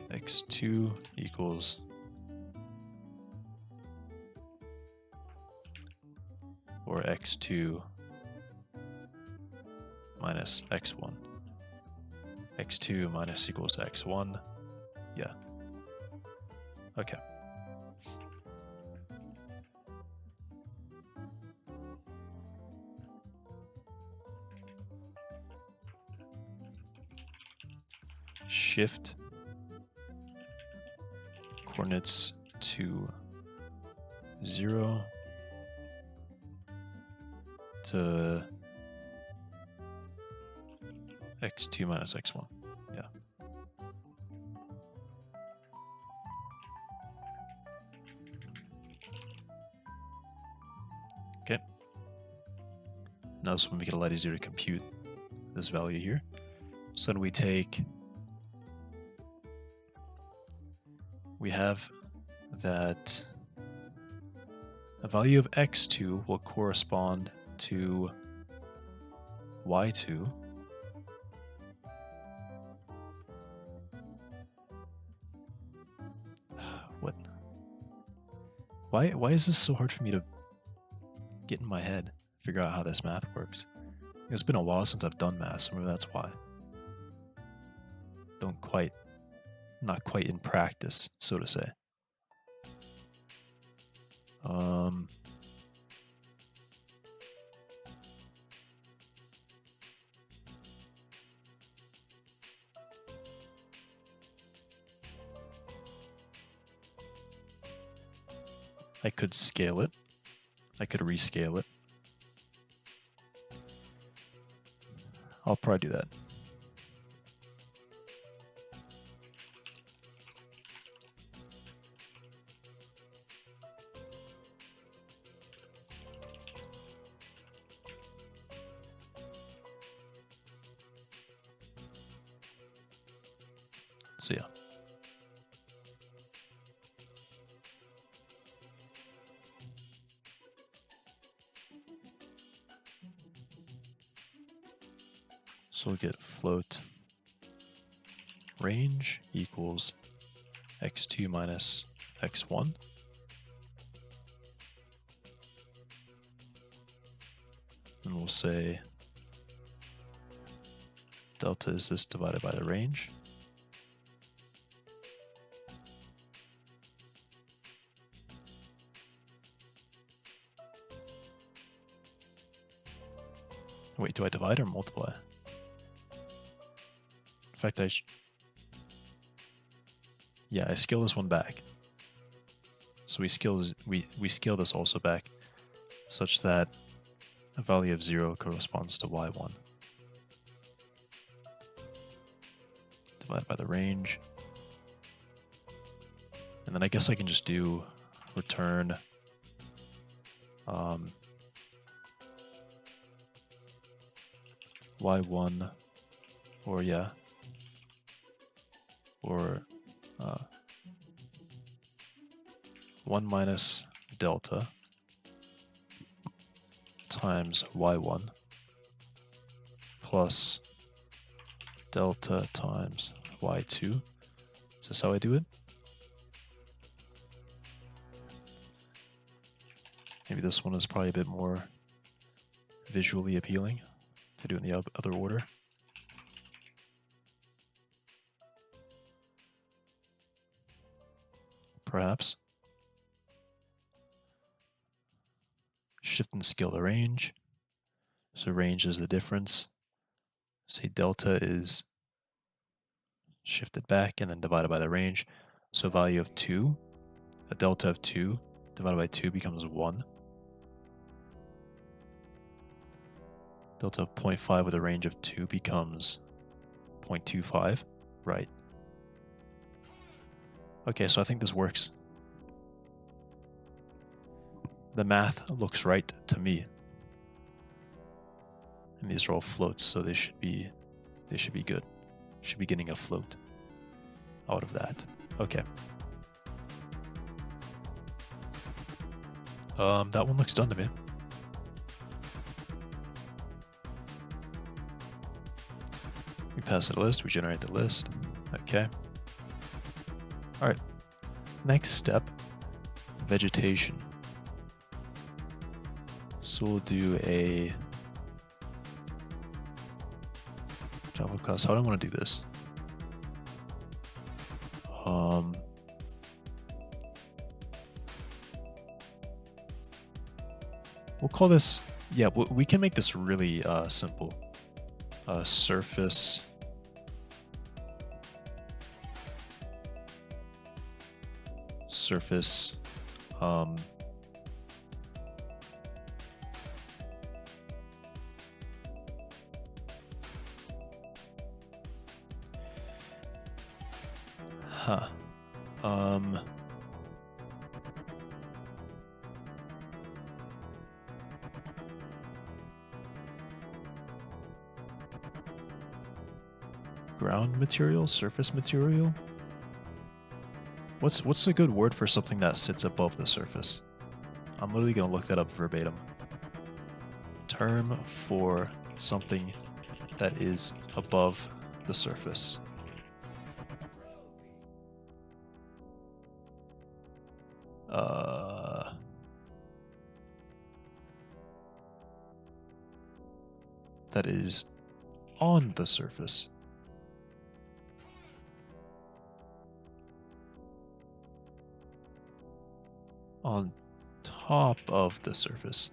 x2 equals or x2 minus x1. x2 minus equals x1. Yeah. Okay. Shift coordinates to 0 to x2 minus x1. Yeah. Okay. Now this will make it a lot easier to compute this value here. So then we have that a value of x2 will correspond to y2 what? Why is this so hard for me to get in my head, figure out how this math works? It's been a while since I've done math, so maybe that's why. Not quite in practice, so to say. I could scale it. I could rescale it. I'll probably do that. So yeah. So we'll get float range equals x2 minus x1. And we'll say delta is this divided by the range. Wait, do I divide or multiply? In fact, yeah, I scale this one back. So we scale this also back such that a value of 0 corresponds to y1. divided by the range. And then I guess I can just do return y1 or or 1 minus delta times y1 plus delta times y2. Is this how I do it? Maybe this one is probably a bit more visually appealing to do in the other order. Perhaps. Shift and scale the range. So range is the difference. Say delta is shifted back and then divided by the range. So value of 2, a delta of 2 divided by 2 becomes 1. Delta of 0.5 with a range of 2 becomes 0.25, right? Okay, so I think this works. The math looks right to me. And these are all floats, so they should be good. Should be getting a float out of that. Okay. That one looks done to me. We pass the list, we generate the list. Okay. Alright. Next step, vegetation. So we'll do a Java class. How do I want to do this? We'll call this, yeah, we can make this really simple. Surface ground material, surface material. What's a good word for something that sits above the surface? I'm literally gonna look that up verbatim. Term for something that is above the surface. That is on the surface. On top of the surface.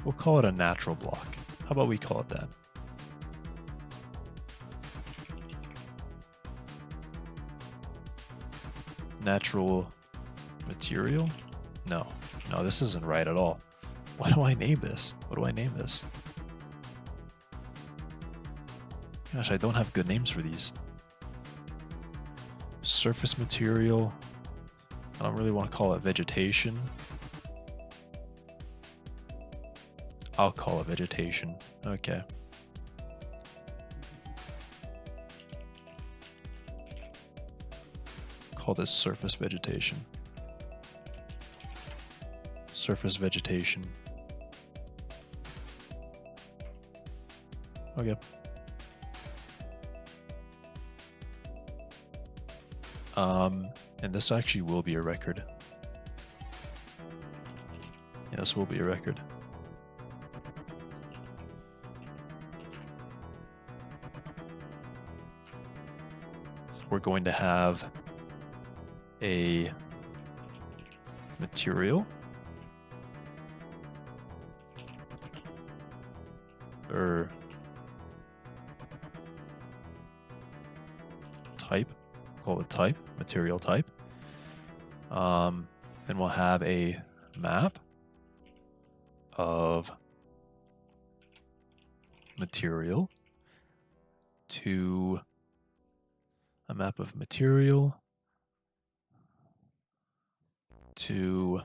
We'll call it a natural block. How about we call it that? Natural material? No, this isn't right at all. What do I name this? Gosh, I don't have good names for these. Surface material. I don't really want to call it vegetation. I'll call it vegetation. Okay. Call this surface vegetation. Surface vegetation. Okay. And this actually will be a record. Yeah, this will be a record. So we're going to have a material or type, call it type, material type. And we'll have a map of material to a map of material to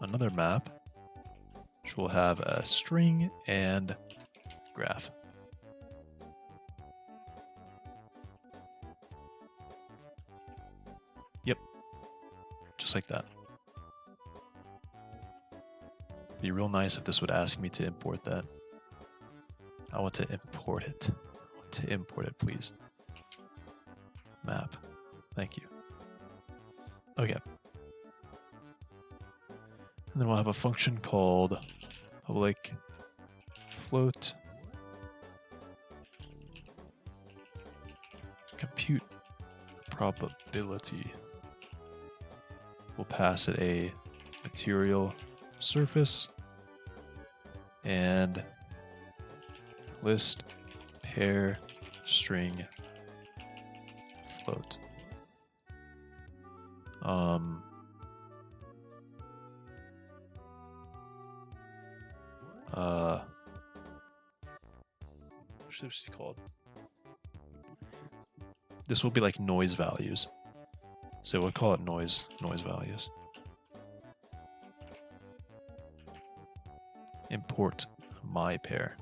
another map, which will have a string and graph. Yep, just like that. Be real nice if this would ask me to import that. I want to import it. I want to import it, please. Map. Thank you. Okay. And then we'll have a function called public float compute probability. We'll pass it a material surface and list pair string float. What should this be called? This will be like noise values. So we'll call it noise values. Import my pair.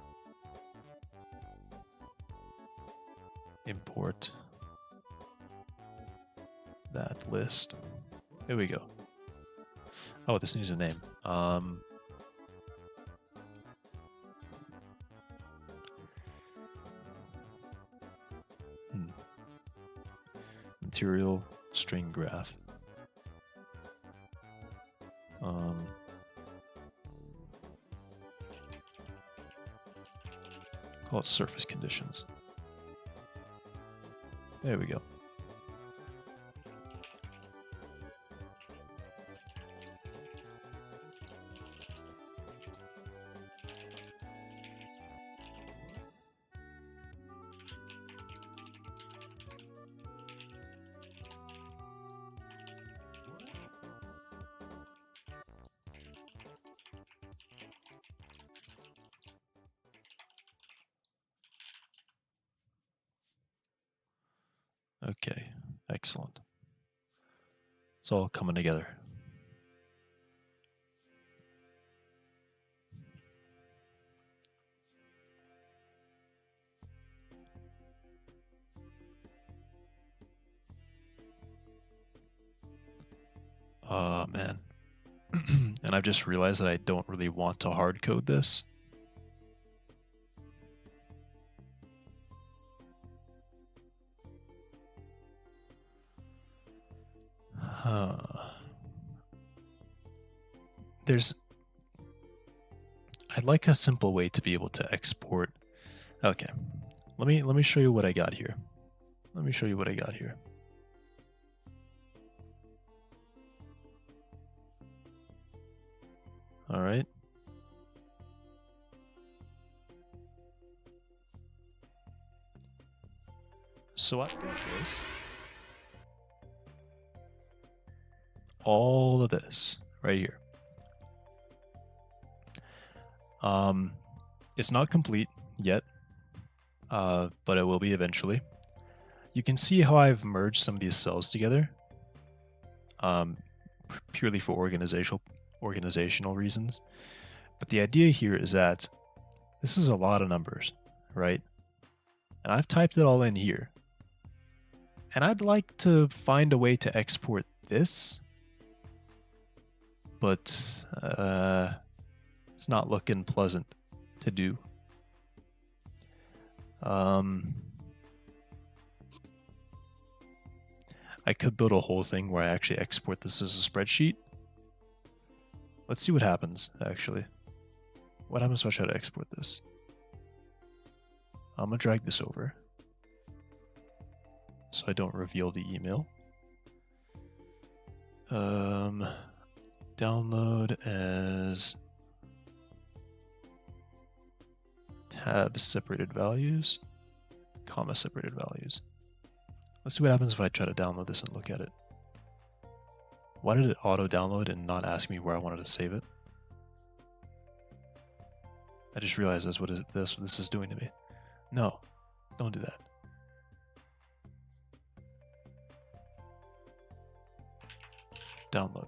Import that list. There we go. Oh, this needs a name. Material string graph. Call it surface conditions. There we go. Okay, excellent. It's all coming together. Man. And I've just realized that I don't really want to hard code this. I'd like a simple way to be able to export. Okay, let me show you what I got here. Let me show you what I got here. All right. So I've got this. All of this right here. It's not complete yet, but it will be eventually. You can see how I've merged some of these cells together, purely for organizational reasons. But the idea here is that this is a lot of numbers, right? And I've typed it all in here. And I'd like to find a way to export this, but it's not looking pleasant to do. I could build a whole thing where I actually export this as a spreadsheet. Let's see what happens, actually. What happens if I try to export this? I'm going to drag this over so I don't reveal the email. Download as tab separated values, comma separated values. Let's see what happens if I try to download this and look at it. Why did it auto-download and not ask me where I wanted to save it? I just realized that's what this is doing to me. No, don't do that. Download.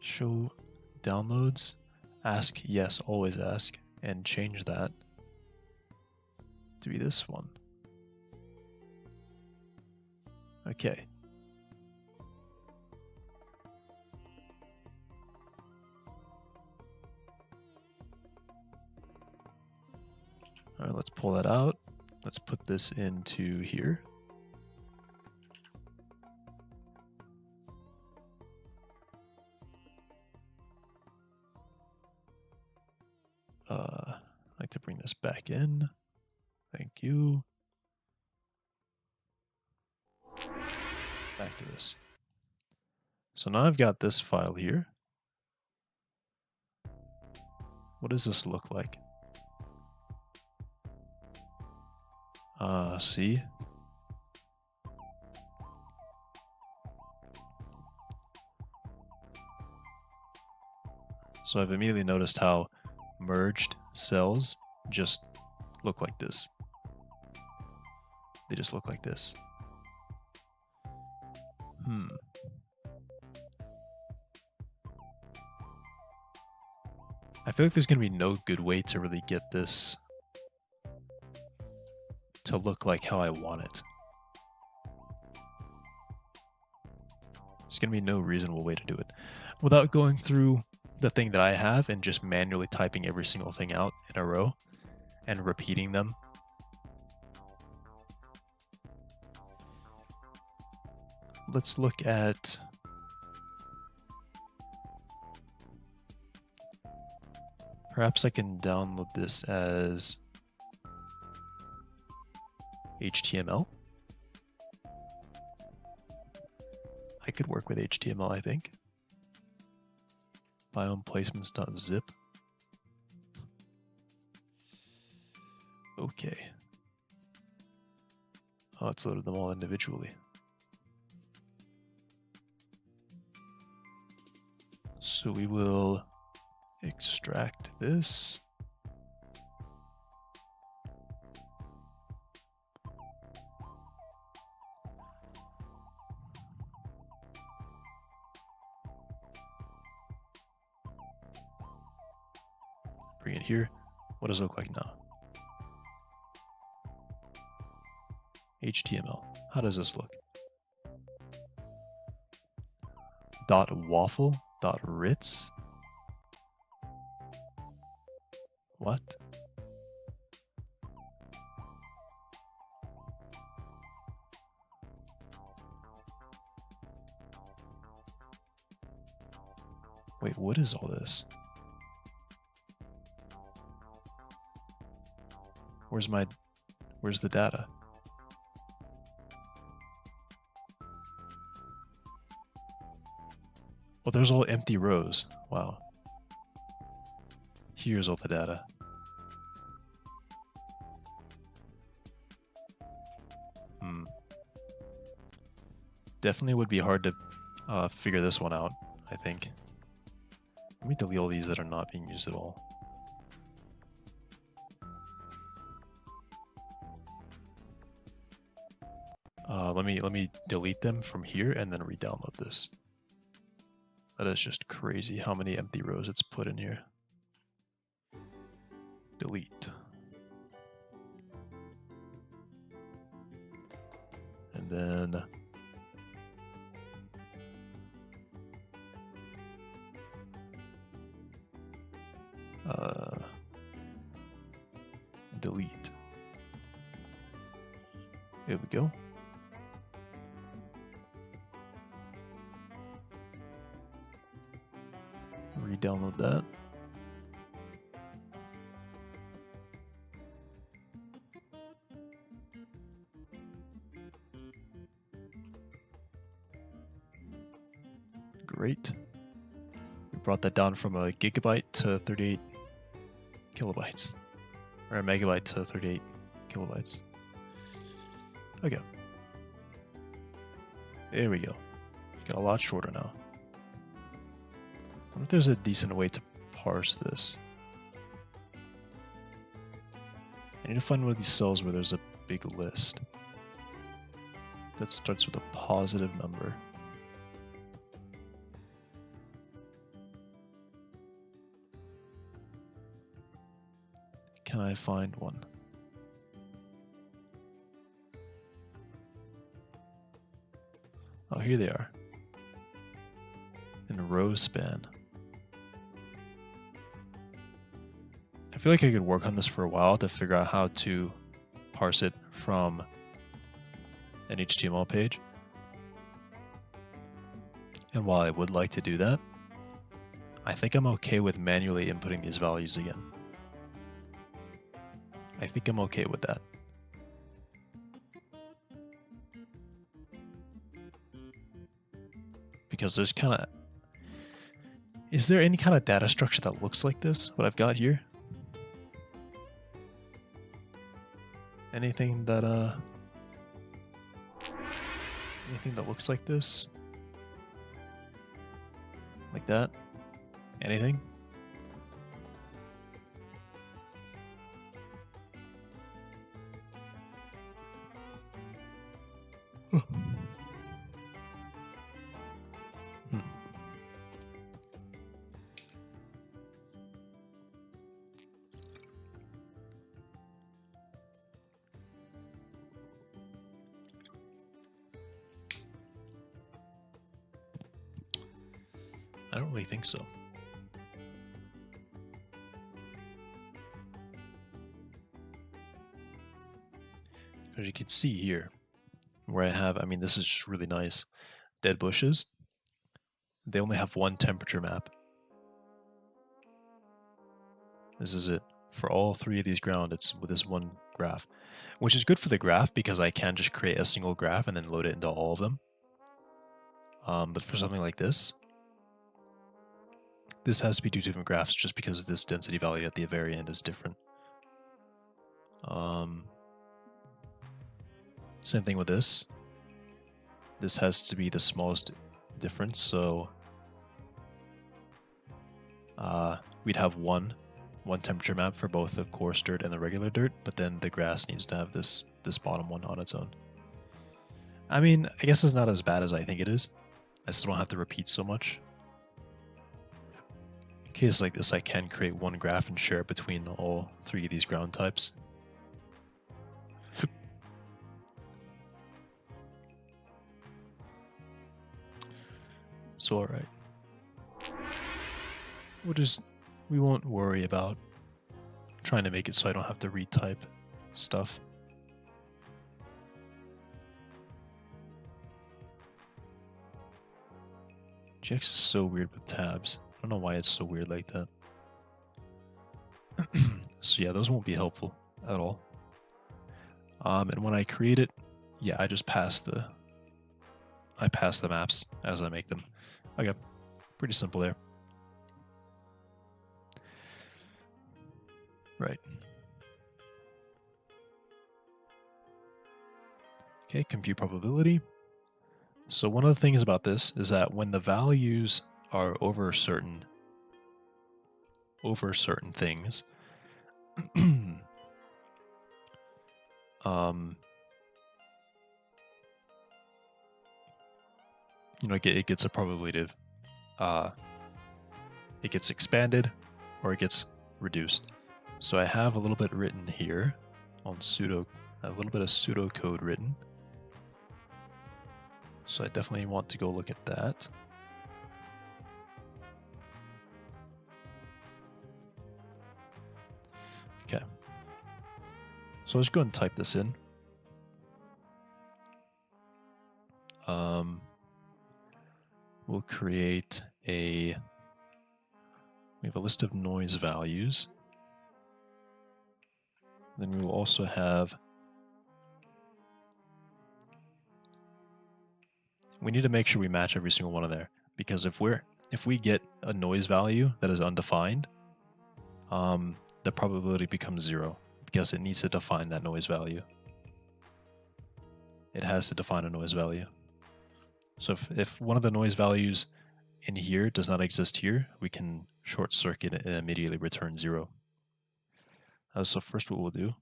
Show downloads, ask yes, always ask, and change that to be this one. Okay. All right, let's pull that out. Let's put this into here. I'd like to bring this back in. Thank you. Back to this. So now I've got this file here. What does this look like? See? So I've immediately noticed how merged cells just look like this. They just look like this. I feel like there's going to be no good way to really get this to look like how I want it. There's going to be no reasonable way to do it without going through the thing that I have and just manually typing every single thing out in a row and repeating them. Let's look at perhaps I can download this as HTML. I could work with HTML, I think. Biome placements.zip. Okay. Oh, it's loaded them all individually. So we will extract this. Bring it here. What does it look like now? HTML. How does this look? .waffle. .ritz. What? Wait, what is all this? Where's the data? Well, there's all empty rows. Wow. Here's all the data. Definitely would be hard to figure this one out, I think. Let me delete all these that are not being used at all. Let me delete them from here and then re-download this. That is just crazy how many empty rows it's put in here. Delete. And then delete. There we go. Re-download that. Great. We brought that down from a gigabyte to 38 kilobytes. Or a megabyte to 38 kilobytes. Okay. There we go. Got a lot shorter now. I wonder if there's a decent way to parse this. I need to find one of these cells where there's a big list that starts with a positive number. Can I find one? Oh, here they are. In row span. I feel like I could work on this for a while to figure out how to parse it from an HTML page. And while I would like to do that, I think I'm okay with manually inputting these values again. I think I'm okay with that. Because there's kind of... Is there any kind of data structure that looks like this, what I've got here? Anything that looks like this? Like that? Anything? I don't really think so. As you can see here, where I have, I mean, this is just really nice. Dead bushes, they only have one temperature map. This is it. For all three of these ground, it's with this one graph. Which is good for the graph because I can just create a single graph and then load it into all of them. But for something like this, this has to be two different graphs just because this density value at the very end is different. Same thing with this. This has to be the smallest difference, so we'd have one temperature map for both the coarse dirt and the regular dirt, but then the grass needs to have this bottom one on its own. I mean, I guess it's not as bad as I think it is. I still don't have to repeat so much. In cases like this, I can create one graph and share it between all three of these ground types. So alright. We won't worry about trying to make it so I don't have to retype stuff. GX is so weird with tabs. I don't know why it's so weird like that. So yeah, those won't be helpful at all. And when I create it, yeah, I just pass the maps as I make them. Okay, pretty simple there. Right. Okay, compute probability. So one of the things about this is that when the values are over certain things, you know, it gets a probability of, it gets expanded or it gets reduced. So I have a little bit written here on a little bit of pseudocode written. So I definitely want to go look at that. Okay. So let's go and type this in. We'll create we have a list of noise values. Then we will also have, we need to make sure we match every single one of there. because if we get a noise value that is undefined, the probability becomes 0 because it needs to define that noise value. It has to define a noise value. So if one of the noise values in here does not exist here, we can short circuit it and immediately return 0. So first what we'll do,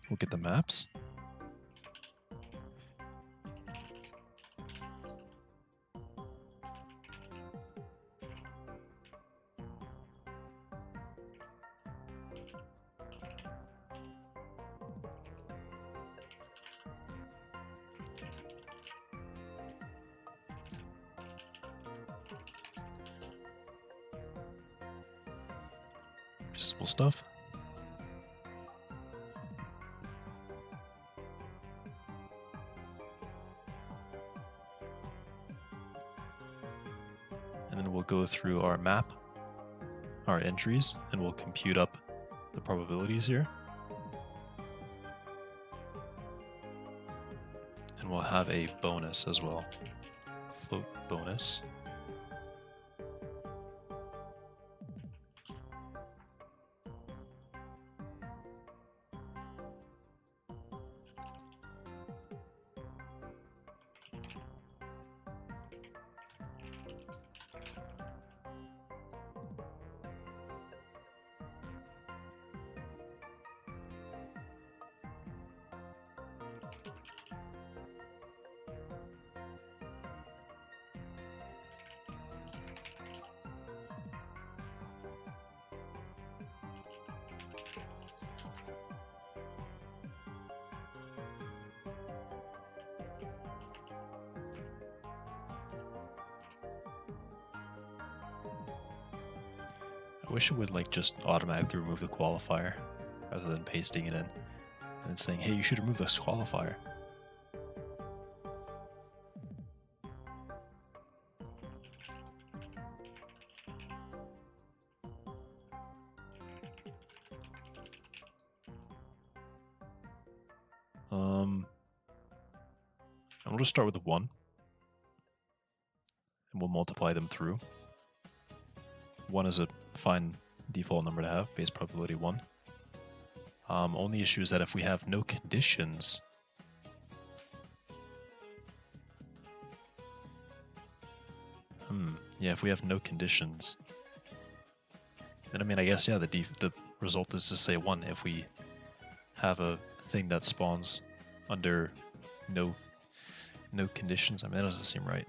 we'll get the maps. Simple stuff. And then we'll go through our map, our entries, and we'll compute up the probabilities here. And we'll have a bonus as well. Float bonus. I wish it would like just automatically remove the qualifier rather than pasting it in and saying, hey, you should remove this qualifier. And we'll just start with 1. And we'll multiply them through. 1 is a fine default number to have, base probability 1. Only issue is that if we have no conditions, yeah, if we have no conditions, then I mean, I guess, yeah, the result is to say 1 if we have a thing that spawns under no conditions. I mean, that doesn't seem right.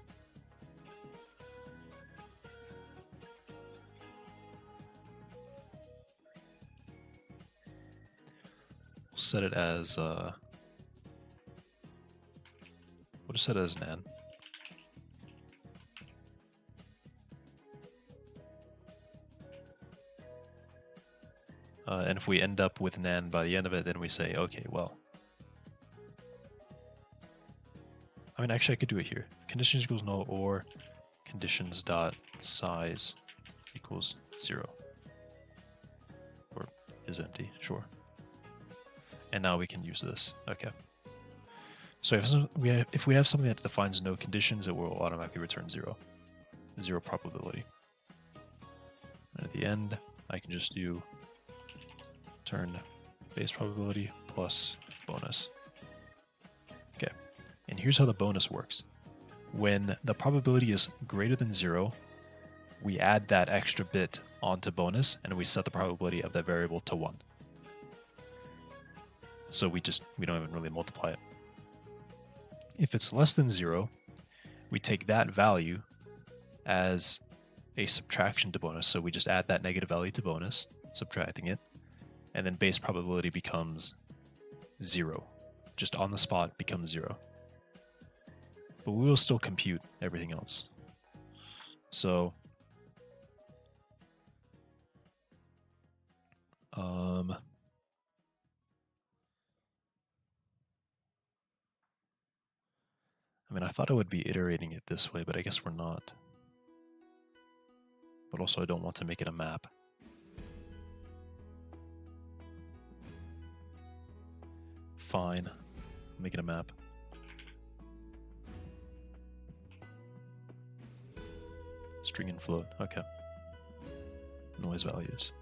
We'll set it as we'll just set it as nan. And if we end up with nan by the end of it, then we say, okay, well, I mean, actually, I could do it here. Conditions equals null or conditions dot size equals 0, or is empty. Sure. And now we can use this. Okay. So if we have something that defines no conditions, it will automatically return 0. 0 probability. And at the end, I can just do turn base probability plus bonus. Okay. And here's how the bonus works. When the probability is greater than 0, we add that extra bit onto bonus and we set the probability of that variable to 1. So we don't even really multiply it. If it's less than 0, we take that value as a subtraction to bonus. So we just add that negative value to bonus, subtracting it, and then base probability becomes 0. Just on the spot becomes 0. But we will still compute everything else. So I mean, I thought I would be iterating it this way, but I guess we're not. But also I don't want to make it a map. Fine. Make it a map. string and float. Okay. Noise values.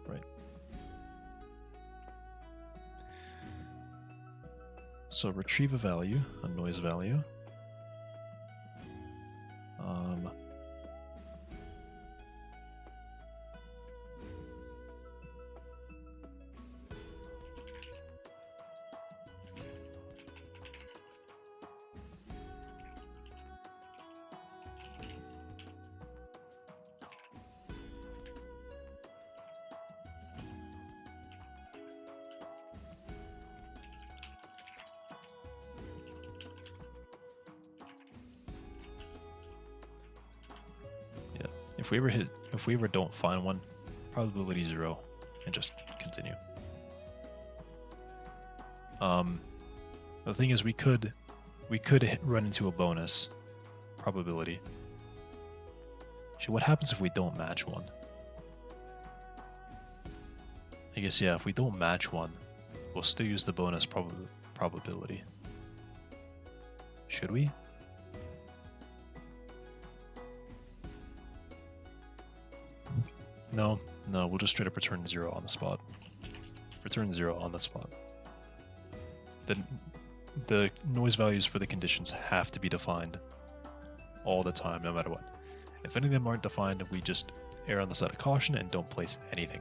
Right. So retrieve a value, a noise value. If we ever don't find one, probability 0, and just continue. The thing is, we could run into a bonus probability. Actually, what happens if we don't match one? I guess, yeah, if we don't match one, we'll still use the bonus probability. Should we? No, we'll just straight up return 0 on the spot. Return 0 on the spot. The noise values for the conditions have to be defined all the time, no matter what. If any of them aren't defined, we just err on the side of caution and don't place anything.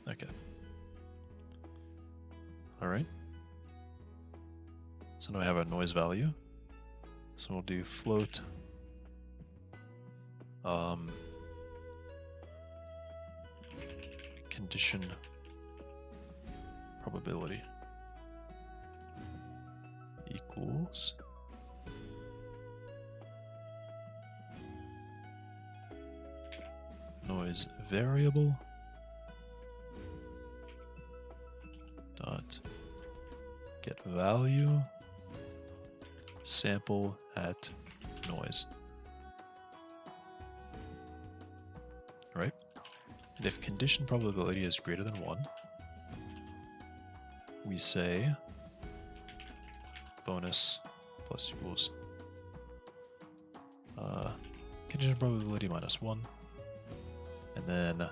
Okay. Alright. So now we have our noise value. So we'll do float. Condition probability equals noise variable dot get value sample at noise. Right? And if condition probability is greater than 1, we say bonus plus equals condition probability minus 1, and then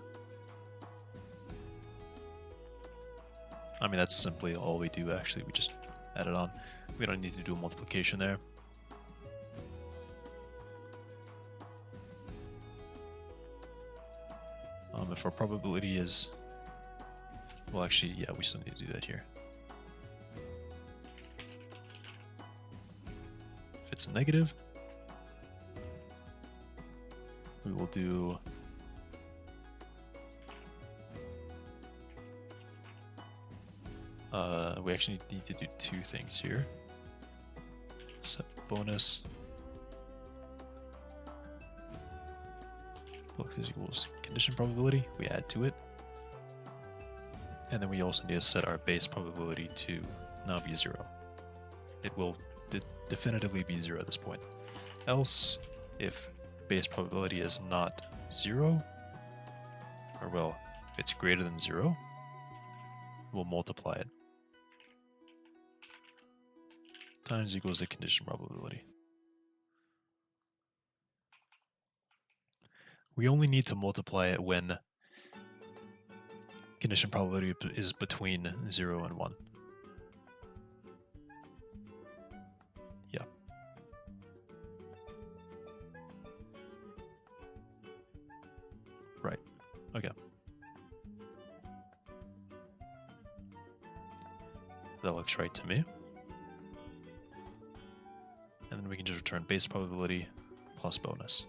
I mean, that's simply all we do, actually. We just add it on. We don't need to do a multiplication there. If our probability is... Well, actually, yeah, we still need to do that here. If it's negative, we will do... we actually need to do two things here. Set bonus plus equals condition probability. We add to it, and then we also need to set our base probability to now be 0. It will definitively be 0 at this point. Else, if base probability is not 0, or well, if it's greater than 0, we'll multiply it. Times equals the condition probability. We only need to multiply it when condition probability is between 0 and 1. Yeah. Right. Okay. That looks right to me. And then we can just return base probability plus bonus.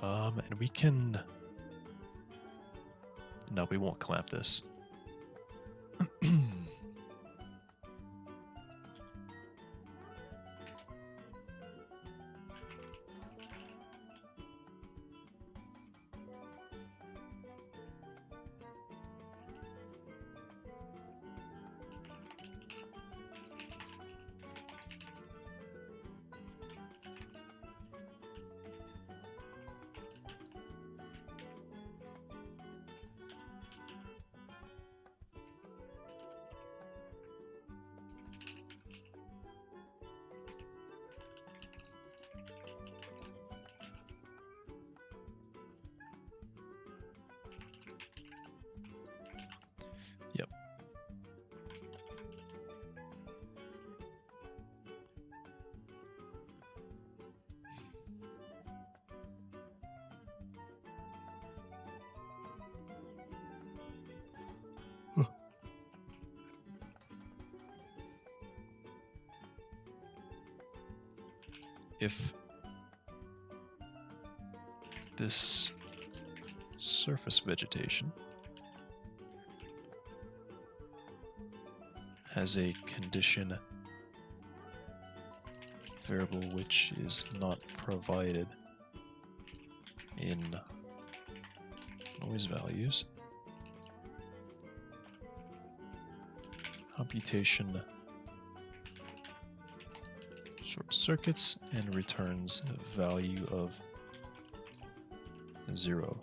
And we can... No, we won't clamp this. if this surface vegetation has a condition variable which is not provided in noise values, computation short circuits and returns a value of 0.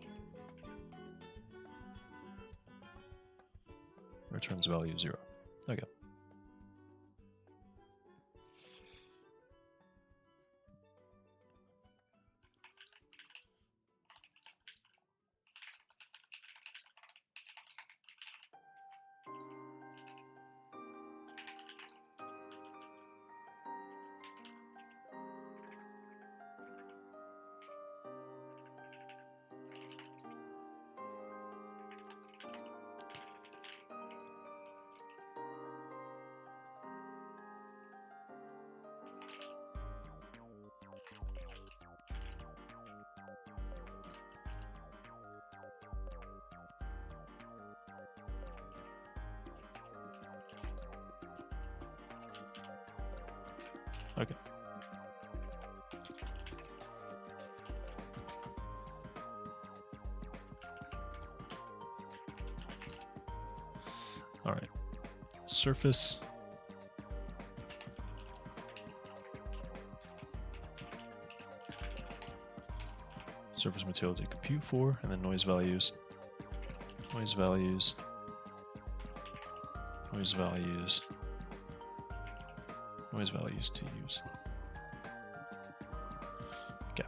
Returns value of 0. Okay. Okay. All right. Surface. Surface material to compute for, and then noise values. Noise values. Noise values. Noise values to use. Okay.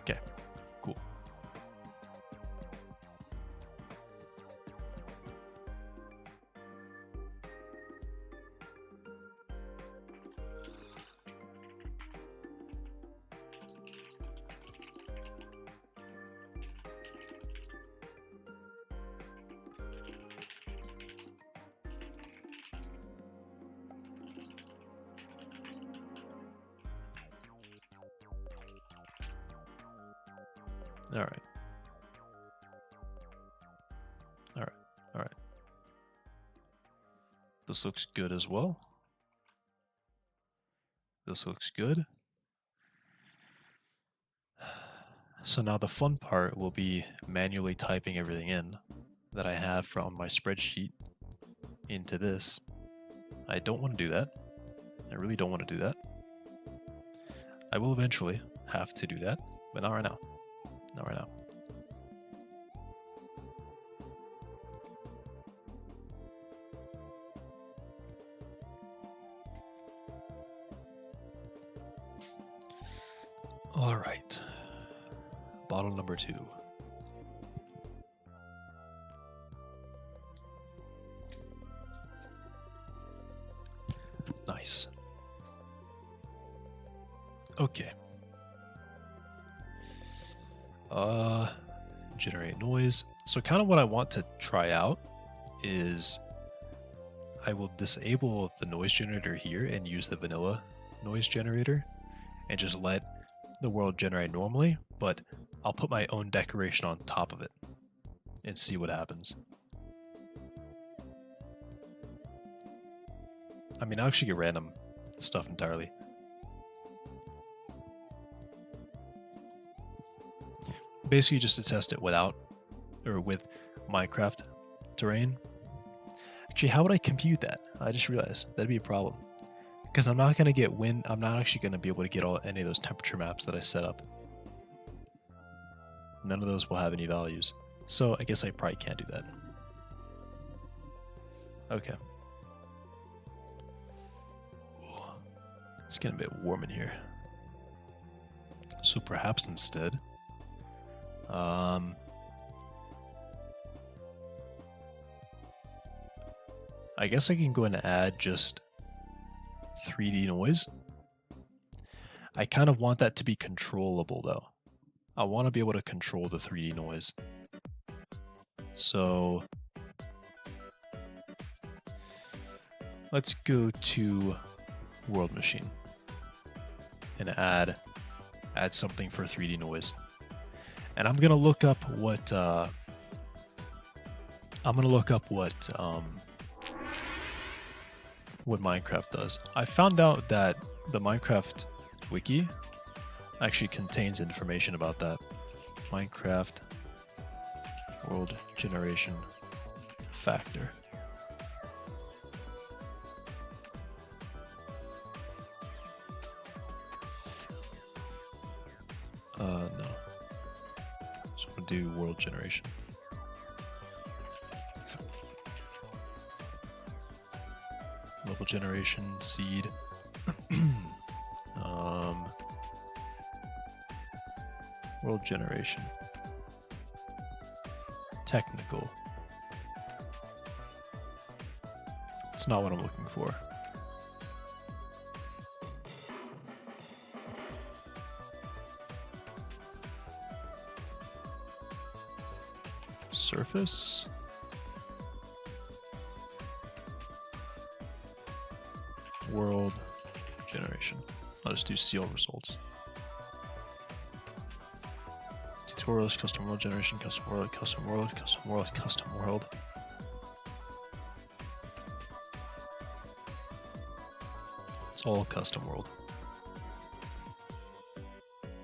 Okay, cool. All right. All right. All right. This looks good as well. This looks good. So now the fun part will be manually typing everything in that I have from my spreadsheet into this. I don't want to do that. I really don't want to do that. I will eventually have to do that, but not right now. Not right now. All right. Bottle number 2. Nice. Okay. Generate noise. So kind of what I want to try out is I will disable the noise generator here and use the vanilla noise generator and just let the world generate normally, but I'll put my own decoration on top of it and see what happens. I mean, I'll actually get random stuff entirely. Basically just to test it without, or with Minecraft terrain. Actually, how would I compute that? I just realized that'd be a problem. Because I'm not going to get wind, I'm not actually going to be able to get any of those temperature maps that I set up. None of those will have any values. So I guess I probably can't do that. Okay. Ooh, it's getting a bit warm in here. So perhaps instead, I guess I can go and add just 3D noise. I kind of want that to be controllable though. I want to be able to control the 3D noise. So let's go to world machine and add something for 3D noise. And I'm gonna look up what what Minecraft does. I found out that the Minecraft wiki actually contains information about that. Minecraft world generation factor. No. So I'm gonna do world generation. Level generation, seed. World generation. Technical. It's not what I'm looking for. Surface. World generation. I'll just do seal results. Tutorials, custom world generation, custom world, custom world, custom world, custom world. It's all custom world.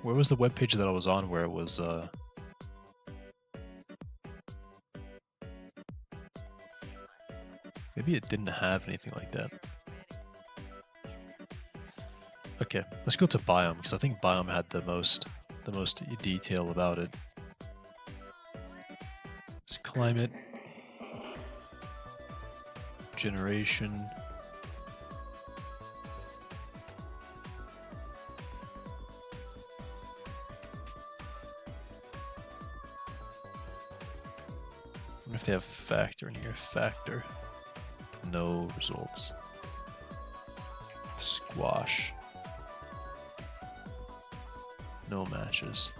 Where was the webpage that I was on where it was maybe it didn't have anything like that. Okay, let's go to biome because I think biome had the most detail about it. It's climate, generation, I wonder if they have factor in here. Factor. No results. Squash. No matches.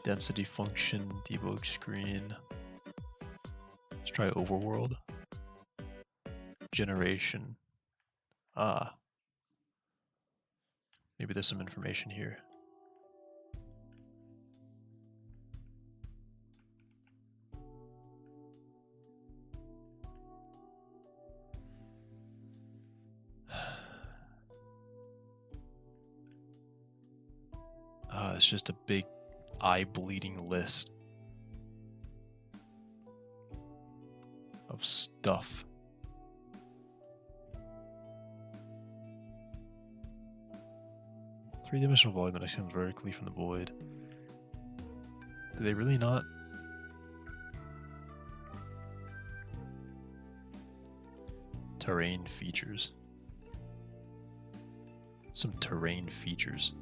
Density function, debug screen. Let's try overworld. Generation. Ah. Maybe there's some information here. It's just a big eye-bleeding list of stuff. Three-dimensional volume that extends vertically from the void. Do they really not? Terrain features. Some terrain features.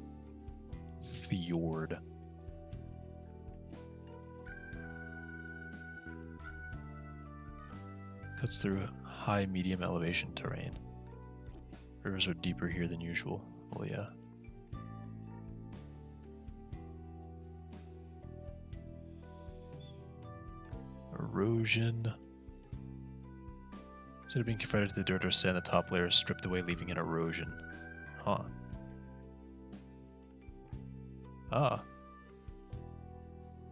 Fjord. Cuts through high medium elevation terrain. Rivers are deeper here than usual. Oh yeah. Erosion. Instead of being converted to the dirt or sand, the top layer is stripped away, leaving an erosion. Huh. Ah.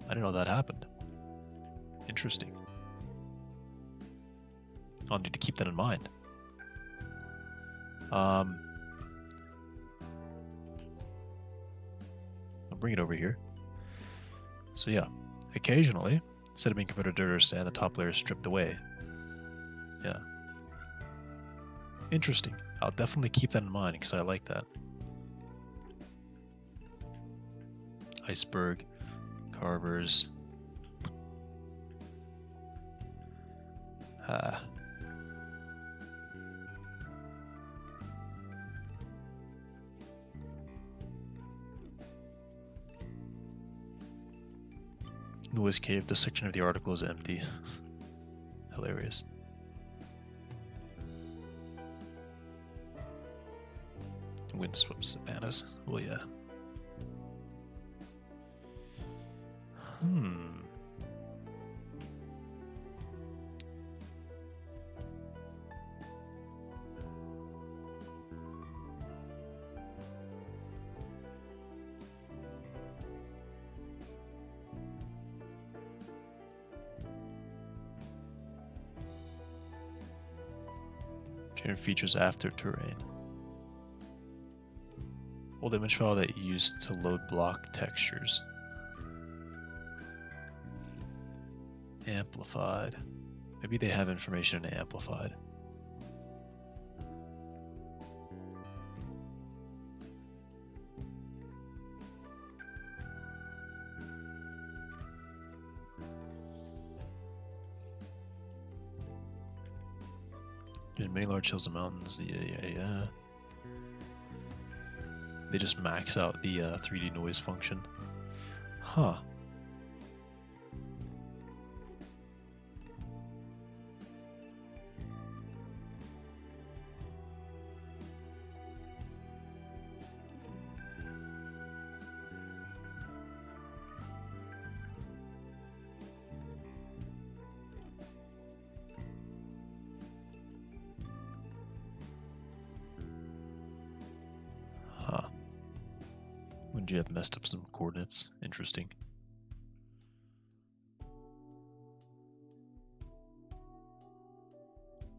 I didn't know that happened. Interesting. I'll need to keep that in mind. I'll bring it over here. So yeah, occasionally, instead of being converted to dirt or sand, the top layer is stripped away. Yeah. Interesting. I'll definitely keep that in mind because I like that. Iceberg, carvers. Noise cave, this section of the article is empty. Hilarious. Windswept savannas. Well, yeah. Generate features after terrain. Old image file that you use to load block textures. Amplified. Maybe they have information in amplified. In many large hills and mountains, yeah. They just max out the 3D noise function. Huh. Would you have messed up some coordinates? Interesting.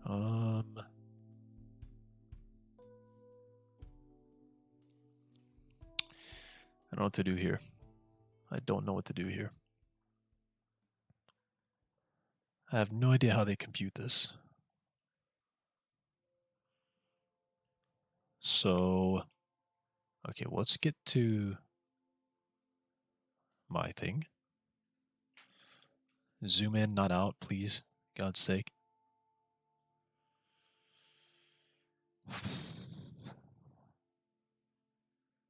I don't know what to do here. I don't know what to do here. I have no idea how they compute this. So, okay, let's get to my thing. Zoom in, not out, please. God's sake.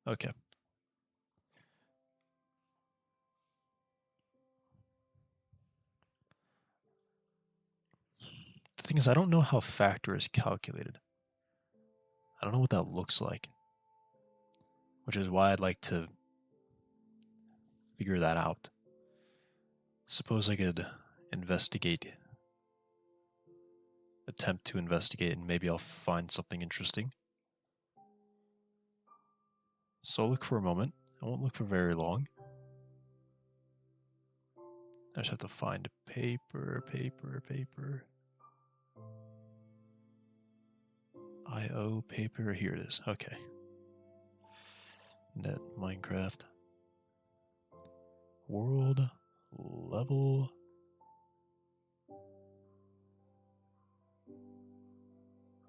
Okay. The thing is, I don't know how factor is calculated. I don't know what that looks like. Which is why I'd like to figure that out. Suppose I could attempt to investigate, and maybe I'll find something interesting. So I'll look for a moment. I won't look for very long. I just have to find paper. IO paper, here it is. Okay. Net Minecraft. World level.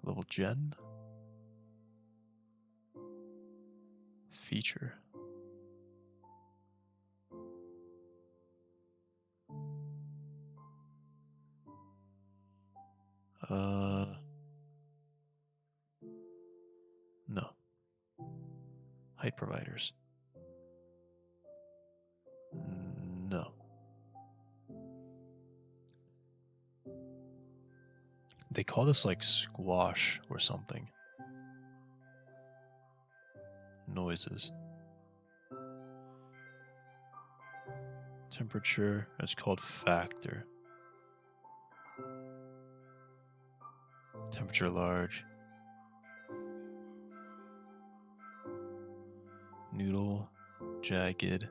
Level gen. Feature. No. Height providers. No. They call this like squash or something. Noises. Temperature, it's called factor. Temperature large. Noodle, jagged.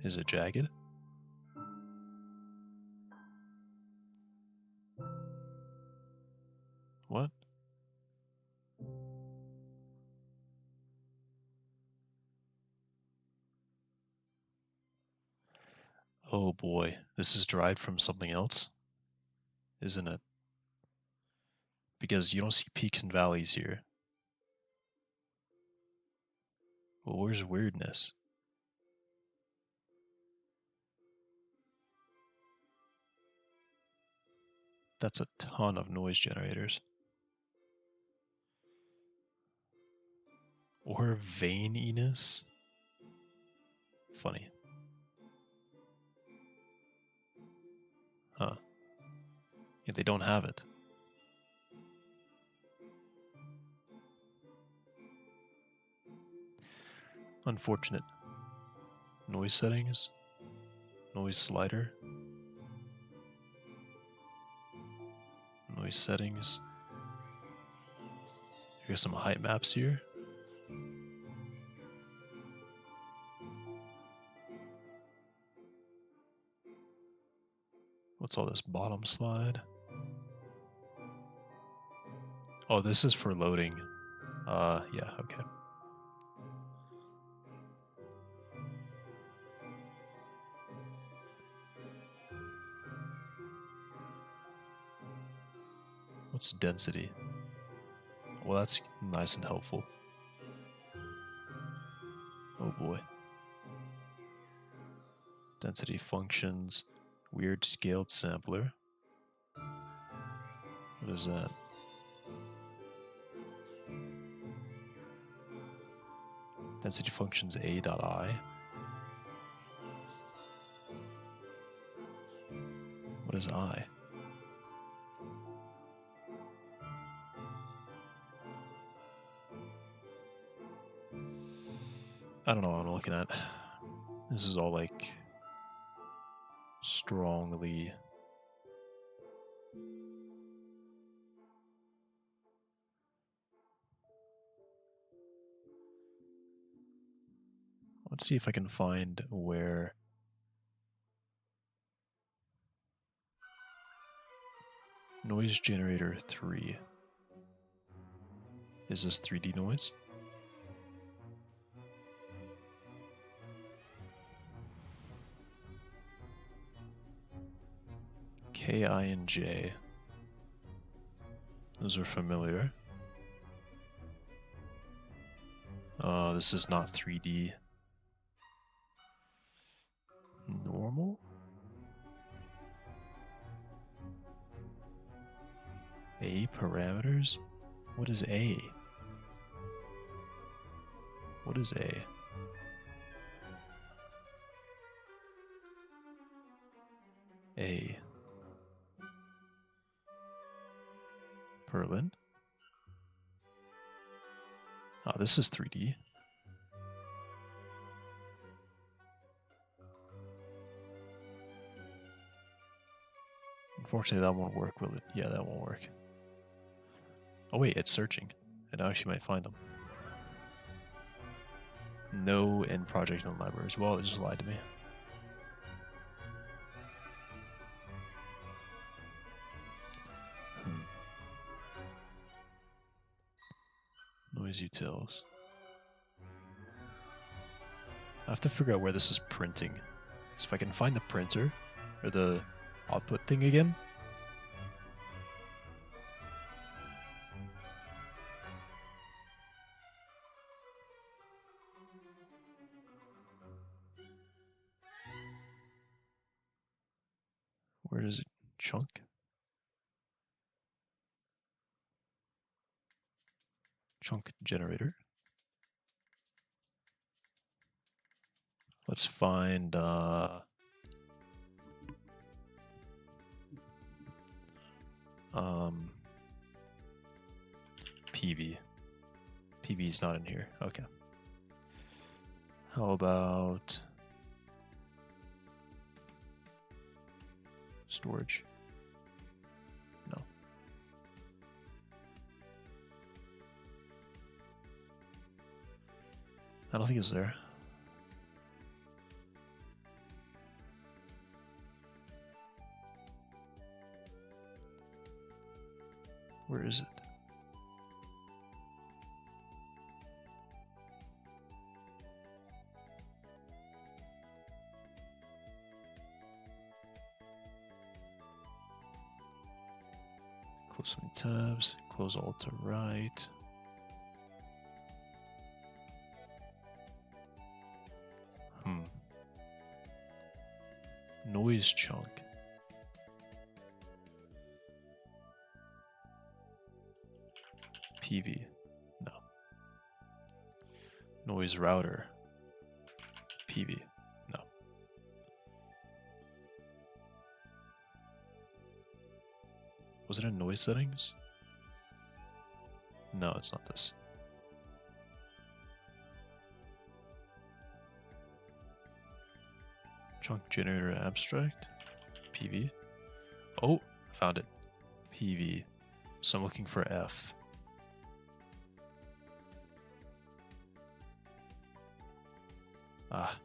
Is it jagged? What? Oh boy, this is derived from something else, isn't it? Because you don't see peaks and valleys here. Well, where's weirdness? That's a ton of noise generators. Or veininess? Funny. Huh. Yeah, they don't have it. Unfortunate. Noise settings. Noise slider. Noise settings. Here's some height maps here. What's all this bottom slide? Oh, this is for loading. Yeah, okay. What's density? Well, that's nice and helpful. Oh boy. Density functions. Weird scaled sampler. What is that? Density functions a.i. What is I? I don't know what I'm looking at. This is all like strongly. Let's see if I can find where noise generator 3. Is this 3D noise? K, I, and J. Those are familiar. This is not 3D. Normal? A parameters? What is A? What is A? A. Perlin? Oh, this is 3D. Unfortunately, that won't work, will it? Yeah, that won't work. Oh wait, it's searching. It actually might find them. No end project in the libraries. Well, it just lied to me. Noise utils. I have to figure out where this is printing. Because if I can find the printer, or the output thing again. Where is it? Chunk? Chunk generator. Let's find PV. PV is not in here. Okay. How about storage? No. I don't think it's there. Where is it? Close any tabs, close alt to right. Noise chunk. PV. No. Noise router. PV. No. Was it in noise settings? No, it's not this. Chunk generator abstract. PV. Oh, found it. PV. So I'm looking for F. Ah.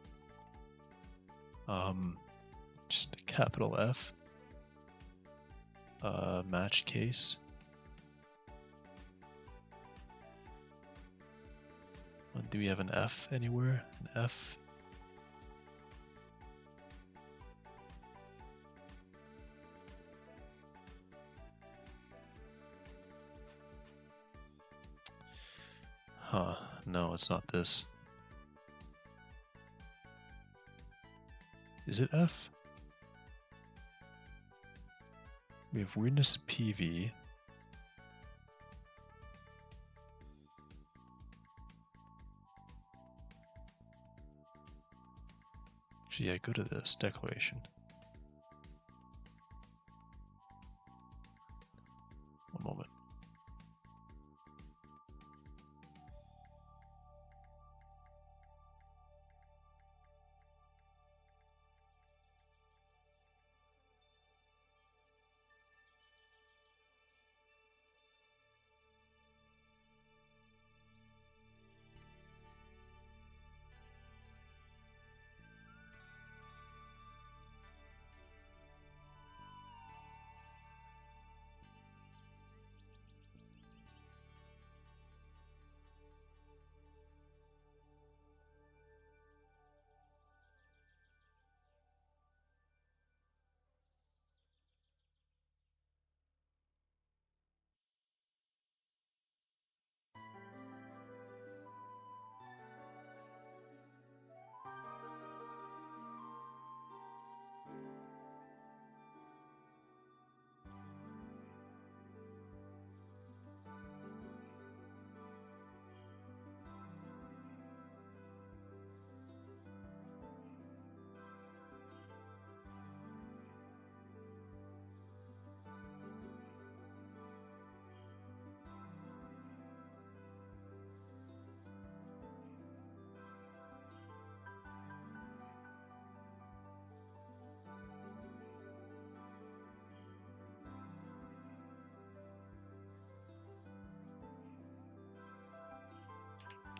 Just a capital F. Match case. Do we have an F anywhere? An F? Huh, no, it's not this. Is it F? We have weirdness PV. Actually, yeah, go to this declaration. One moment.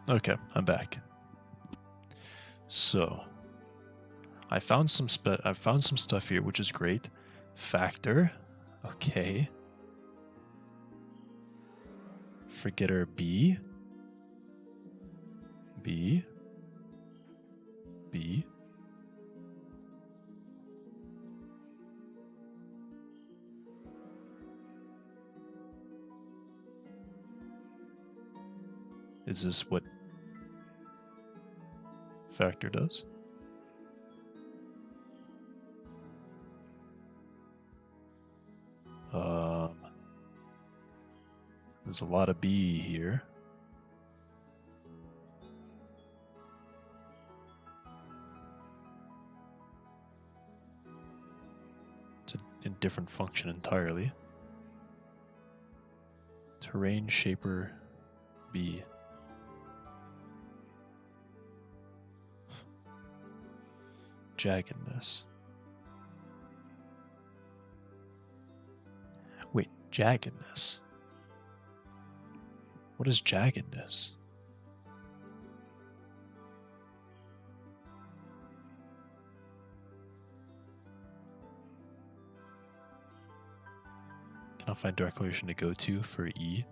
Okay, I'm back. So, I found some stuff here, which is great. Factor, okay. Forgetter B. B. B. Is this what factor does? There's a lot of B here. It's a different function entirely. Terrain shaper B. Jaggedness. Wait, jaggedness. What is jaggedness? Can I find declaration to go to for E?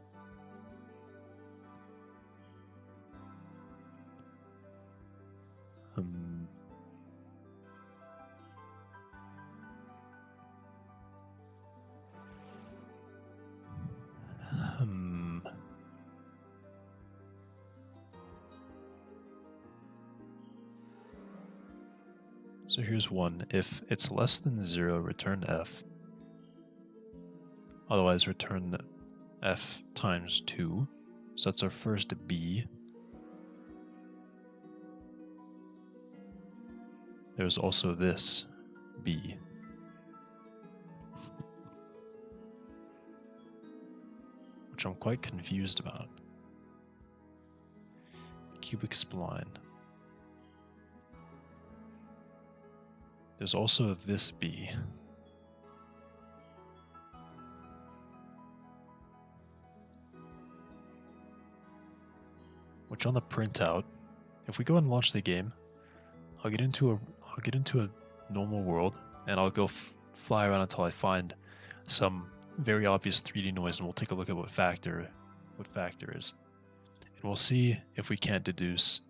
So here's one. If it's less than 0, return F. Otherwise, return F times 2. So that's our first B. There's also this B. which I'm quite confused about. Cubic spline. There's also this bee. Which on the printout, if we go and launch the game, I'll get into a normal world, and I'll go fly around until I find some very obvious 3D noise, and we'll take a look at what factor is, and we'll see if we can't deduce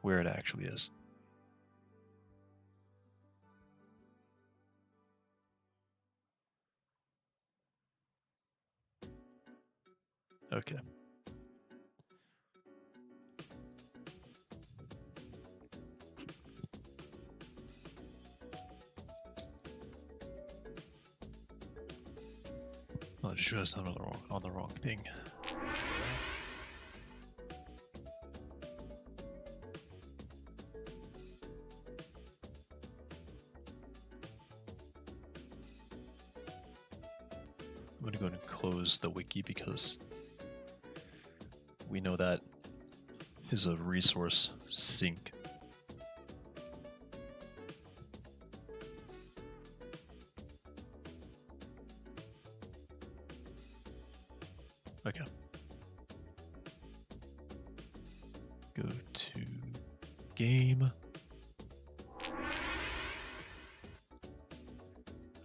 where it actually is. Okay. Oh, just realized I'm on the wrong thing. I'm going to go ahead and close the wiki because we know that is a resource sink. Okay. Go to game.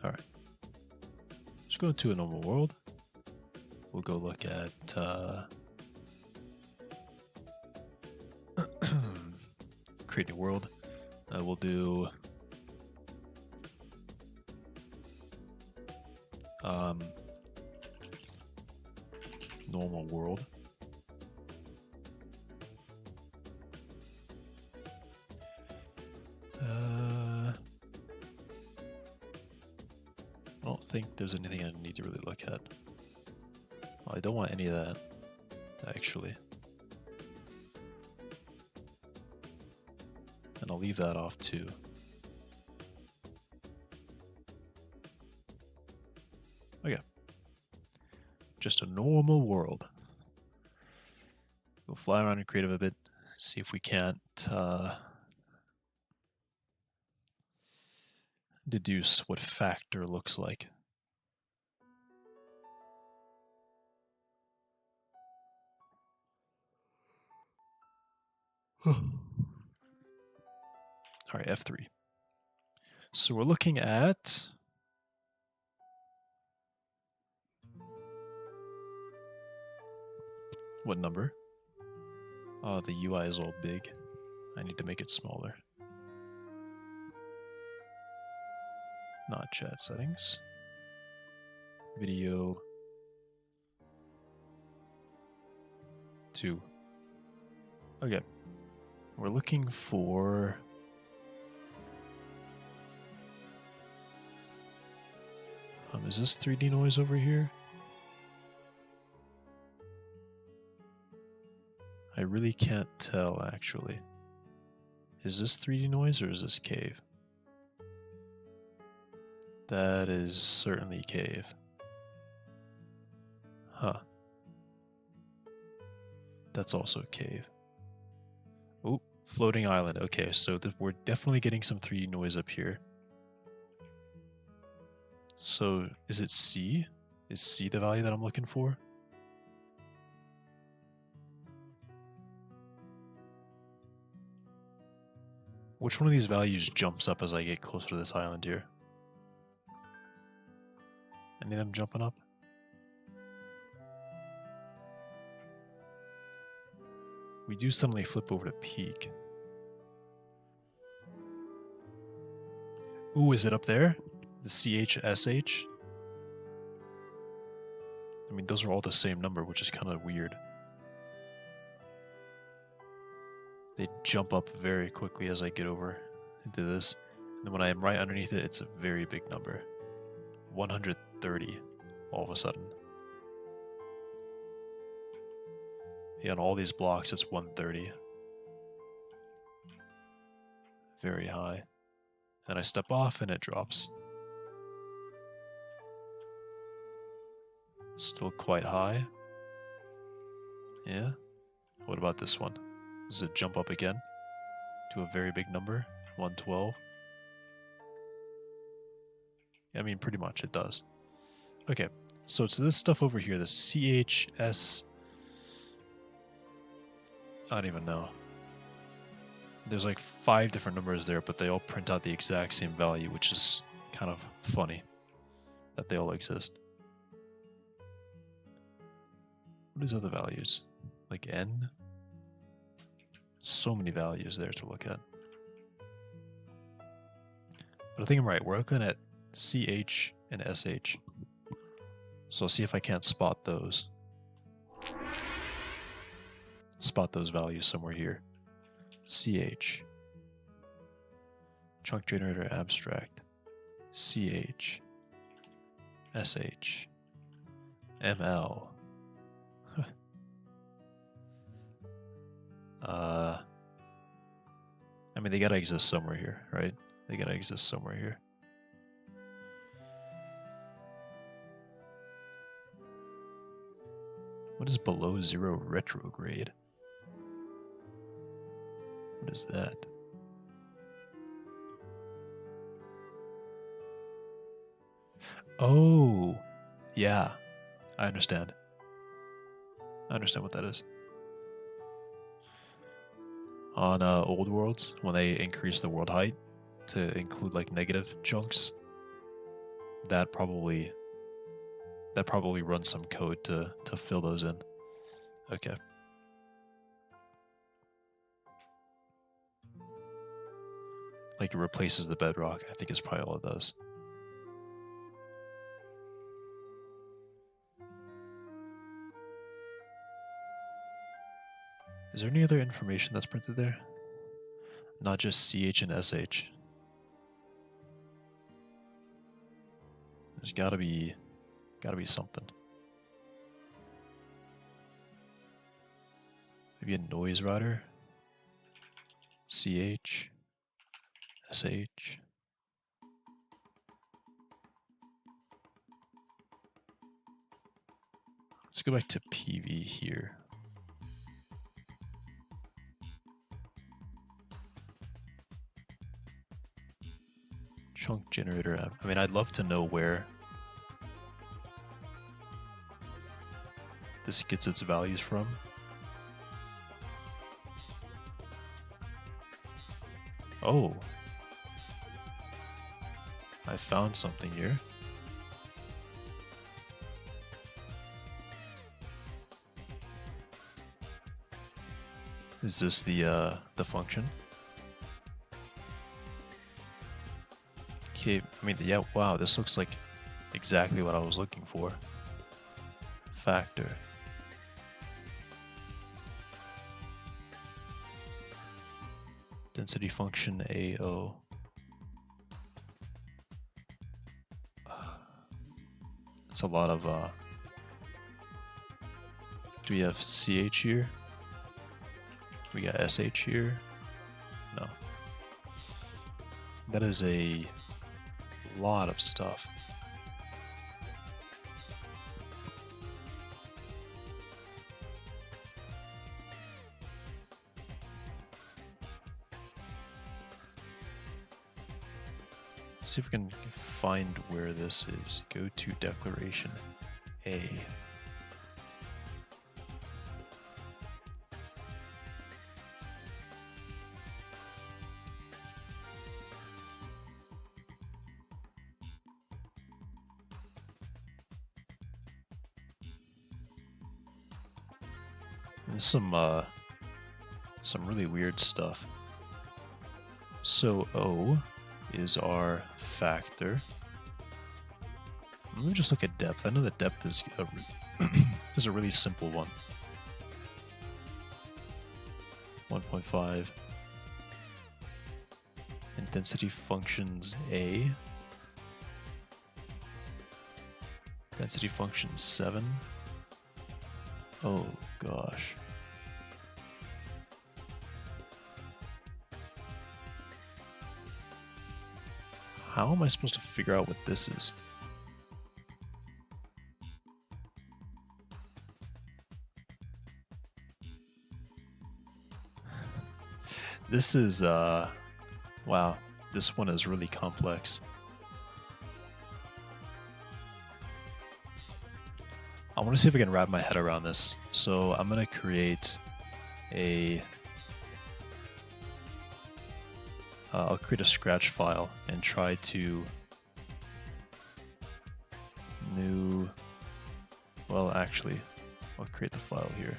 Alright. Just go to a normal world. We'll go look at create a world. We'll do normal world. I don't think there's anything I need to really look at. Well, I don't want any of that, actually. And I'll leave that off too. Okay. Just a normal world. Go fly around and creative a bit, see if we can't deduce what factor looks like. Alright, F3. So we're looking at what number? Oh, the UI is all big. I need to make it smaller. Not chat settings. Video 2. Okay. We're looking for is this 3D noise over here? I really can't tell, actually. Is this 3D noise or is this cave? That is certainly cave. Huh. That's also cave. Oh, floating island. Okay, so we're definitely getting some 3D noise up here. So, is it C? Is C the value that I'm looking for? Which one of these values jumps up as I get closer to this island here? Any of them jumping up? We do suddenly flip over to peak. Ooh, is it up there? The CHSH? I mean, those are all the same number, which is kind of weird. They jump up very quickly as I get over into this. And when I am right underneath it, it's a very big number. 130 all of a sudden. Yeah, on all these blocks, it's 130. Very high. And I step off and it drops. Still quite high. Yeah. What about this one? Does it jump up again to a very big number? 112? I mean, pretty much it does. Okay, so it's this stuff over here, the CHS. I don't even know. There's like 5 different numbers there, but they all print out the exact same value, which is kind of funny that they all exist. What is other values? Like N? So many values there to look at. But I think I'm right. We're looking at CH and SH. So I'll see if I can't spot those. Spot those values somewhere here. CH. Chunk generator abstract. CH. SH. ML. I mean, they gotta exist somewhere here, right? They gotta exist somewhere here. What is below 0 retrograde? What is that? Oh, yeah. I understand. I understand what that is. On old worlds, when they increase the world height to include like negative chunks, that probably runs some code to fill those in. Okay. Like it replaces the bedrock, I think is probably all it does. Is there any other information that's printed there? Not just CH and SH. There's gotta be something. Maybe a noise router? CH, SH. Let's go back to PV here. Chunk generator. I mean, I'd love to know where this gets its values from. Oh. I found something here. Is this the function? Okay, I mean, yeah, wow, this looks like exactly what I was looking for. Factor. Density function AO. That's a lot of, do we have CH here? We got SH here? No. That is a lot of stuff. See if we can find where this is. Go to declaration A. There's some really weird stuff. So O is our factor. Let me just look at depth. I know that depth is is a really simple one. 1.5. And density functions A. Density function 7. Oh gosh. How am I supposed to figure out what this is? This is, wow, this one is really complex. I want to see if I can wrap my head around this. So I'm going to create I'll create a Scratch file and try to well, actually, I'll create the file here.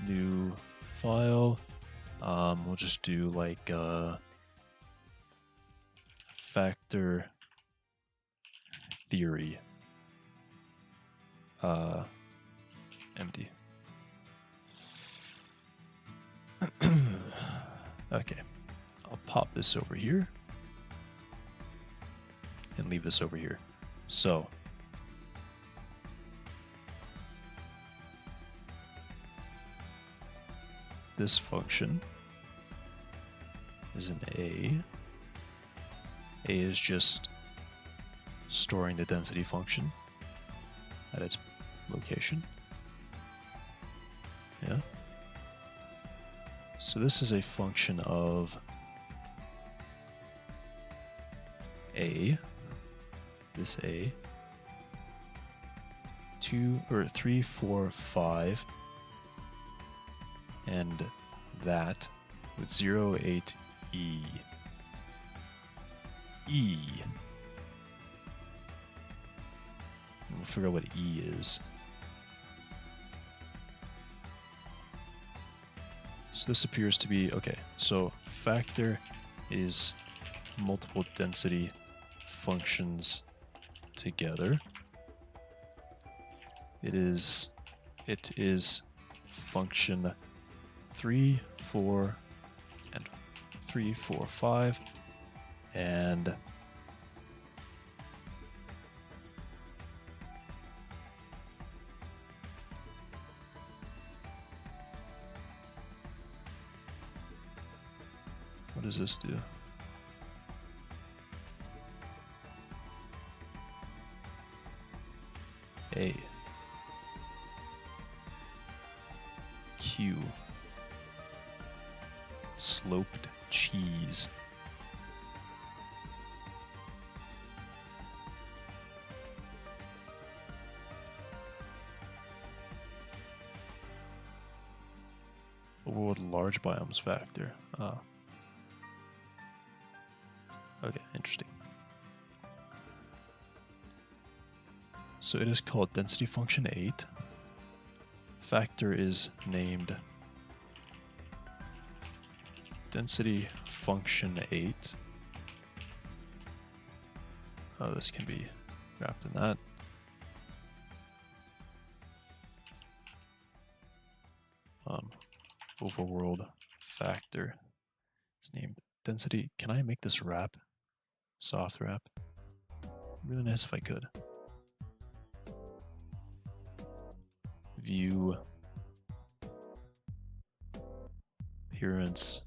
New file. We'll just do like factor theory. Empty. Okay, I'll pop this over here and leave this over here. So this function is an A. A is just storing the density function at its location. Yeah. So this is a function of A, this A, 2 or 3, 4, 5, and that with 0, 8, E. E. We'll figure out what E is. So this appears to be, okay, so factor is multiple density functions together. It is function 3, 4, and 3, 4, 5, and what does this do? A. Q. Sloped cheese. Overall large biomes factor. Oh. Okay, interesting. So it is called density function 8. Factor is named density function 8. Oh, this can be wrapped in that. Overworld factor is named density. Can I make this wrap? Soft wrap? Really nice if I could. View appearance.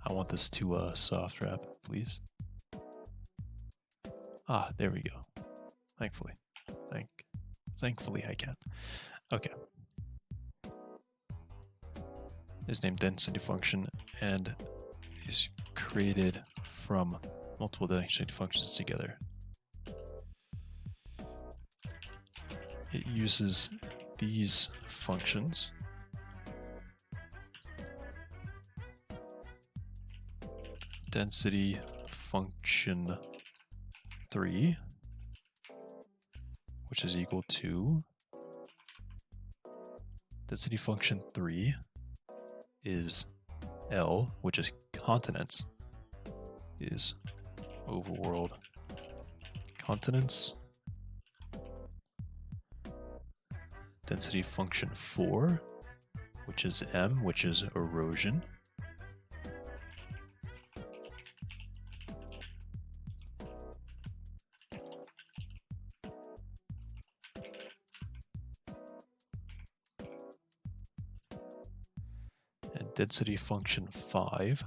I want this to soft wrap, please. Ah, there we go. Thankfully. Thankfully I can. Okay. Is named density function and is created from multiple density functions together. It uses these functions density function 3, which is equal to density function 3 is L, which is continents, is overworld continents. Density function 4, which is M, which is erosion. And density function 5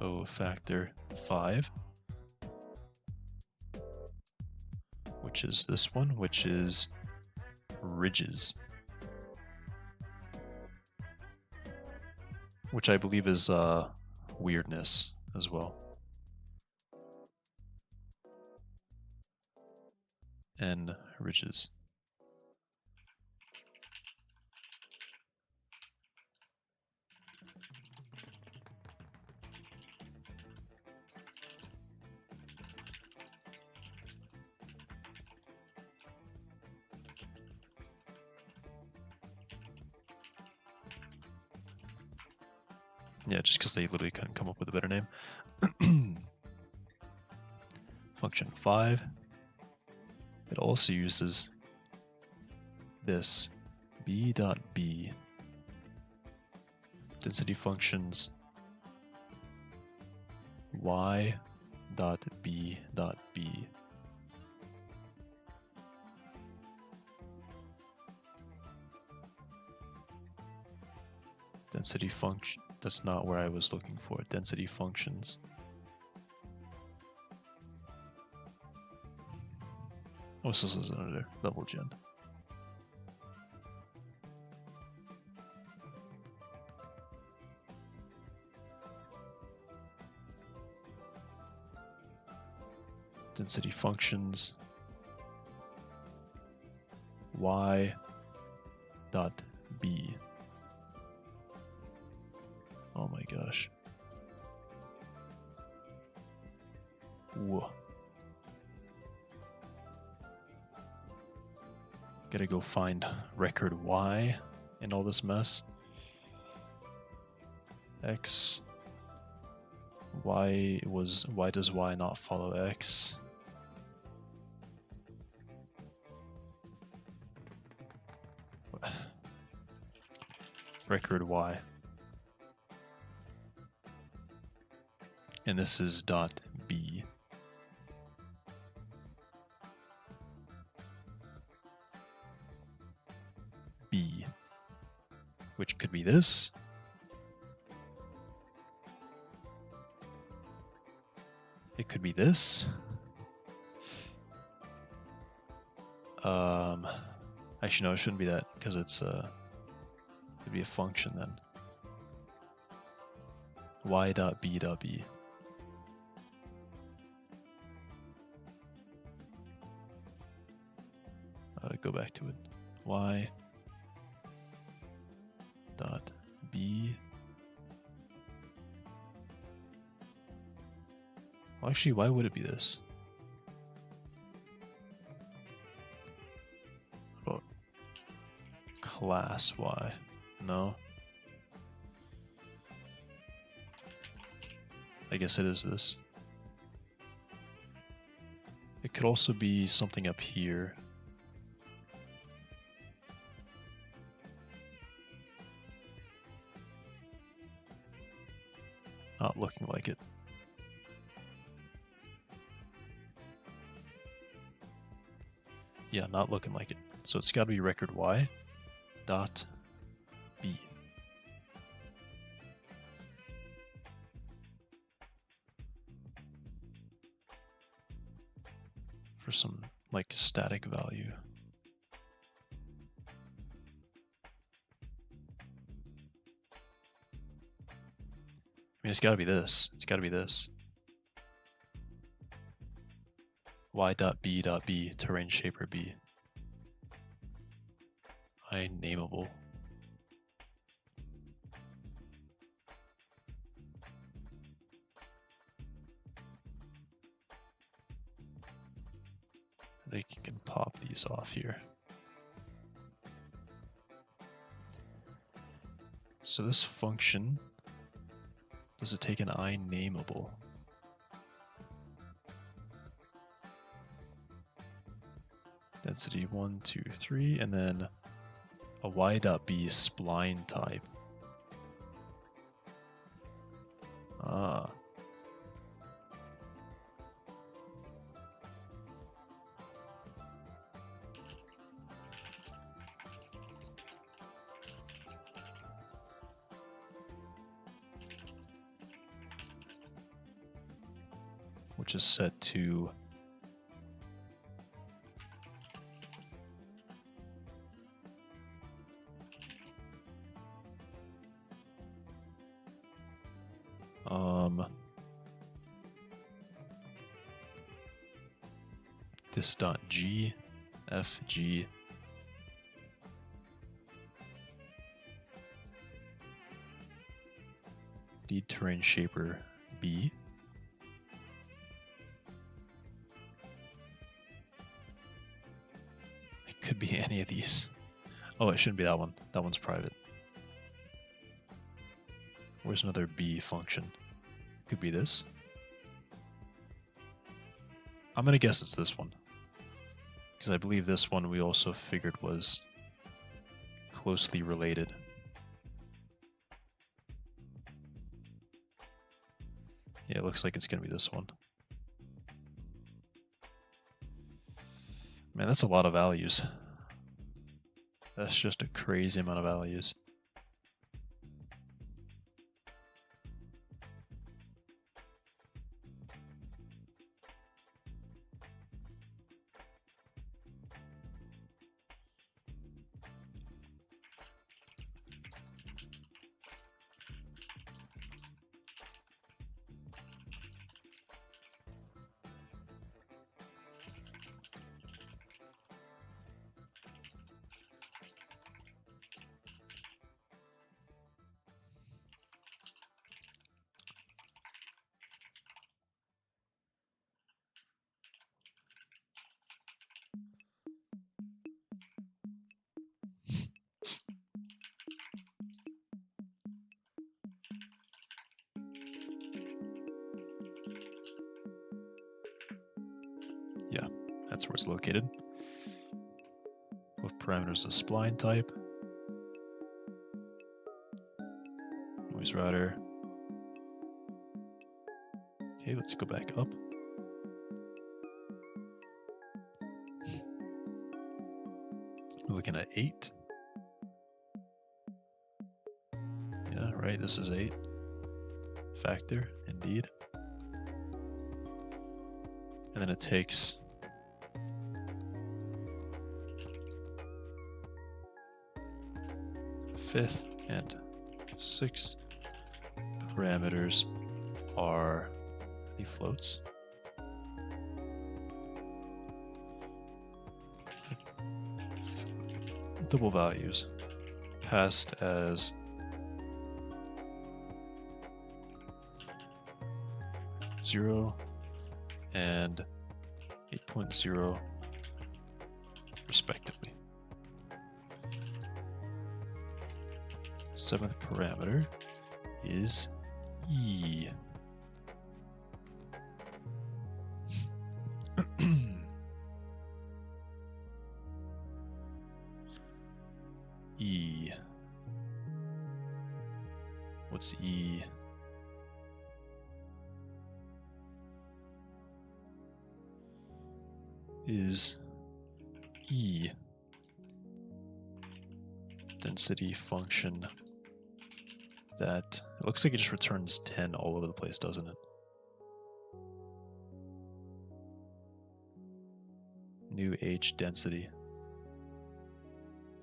So factor 5, which is this one, which is ridges, which I believe is weirdness as well. And ridges. Yeah, just because they literally couldn't come up with a better name. Function 5. It also uses this b.b density functions y.b.b. Density function, that's not where I was looking for. Density functions. Oh, so this is another level gen. Density functions y.b. Oh my gosh. Whoa. Gotta go find record Y in all this mess. X. Why does Y not follow X? Record Y. And this is dot B. B. Which could be this. It could be this. Actually no, it shouldn't be that because it's it'd be a function then. Y.B.B. Go back to it. Y dot B. Well, actually, why would it be this? What about class Y? No. I guess it is this. It could also be something up here. Not looking like it. Yeah, not looking like it. So it's got to be record Y dot B. For some like static value. I mean, it's got to be this. It's got to be this. Y.B.B, terrain shaper B. Nameable. I think you can pop these off here. So this function, does it take an nameable? Density 1, 2, 3, and then a Y.B spline type. Ah. which is set to this dot G, F, G, D terrain shaper B. It could be any of these. Oh, it shouldn't be that one. That one's private. Where's another B function? Could be this. I'm gonna guess it's this one, because I believe this one we also figured was closely related. Yeah, it looks like it's gonna be this one. Man, that's a lot of values. That's just a crazy amount of values. Yeah, that's where it's located. With parameters of spline type, noise router. Okay, let's go back up. We're looking at 8. Yeah, right, this is 8. Factor, indeed. And then it takes fifth and sixth parameters are the floats. Double values passed as 0 and 8.0 respectively. Seventh parameter is E. E. What's E? Is E density function that it looks like it just returns 10 all over the place, doesn't it? New H density.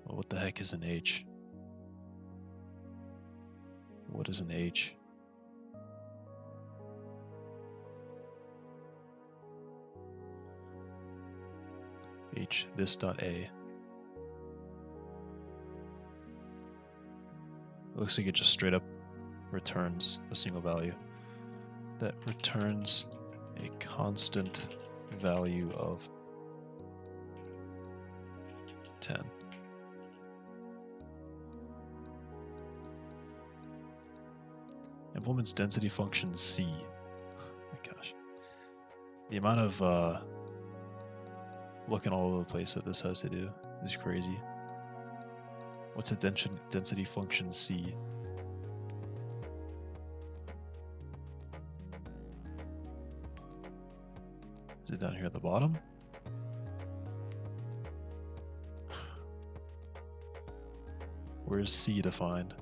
Well, what the heck is an H? What is an H? H this dot A. It looks like it just straight up returns a single value that returns a constant value of 10. Implements density function C. Oh my gosh. The amount of looking all over the place that this has to do is crazy. What's a density function C? Is it down here at the bottom? Where's C defined?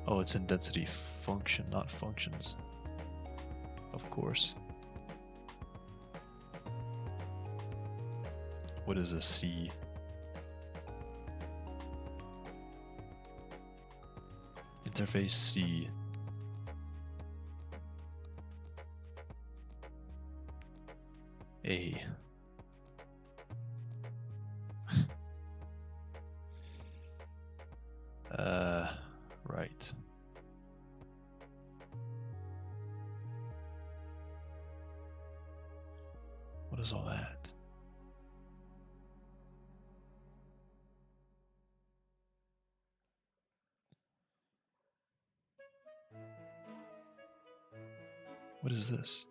Oh, it's in density function, not functions. Of course. What is a C? Interface C. A. Right. What is all that? What is this?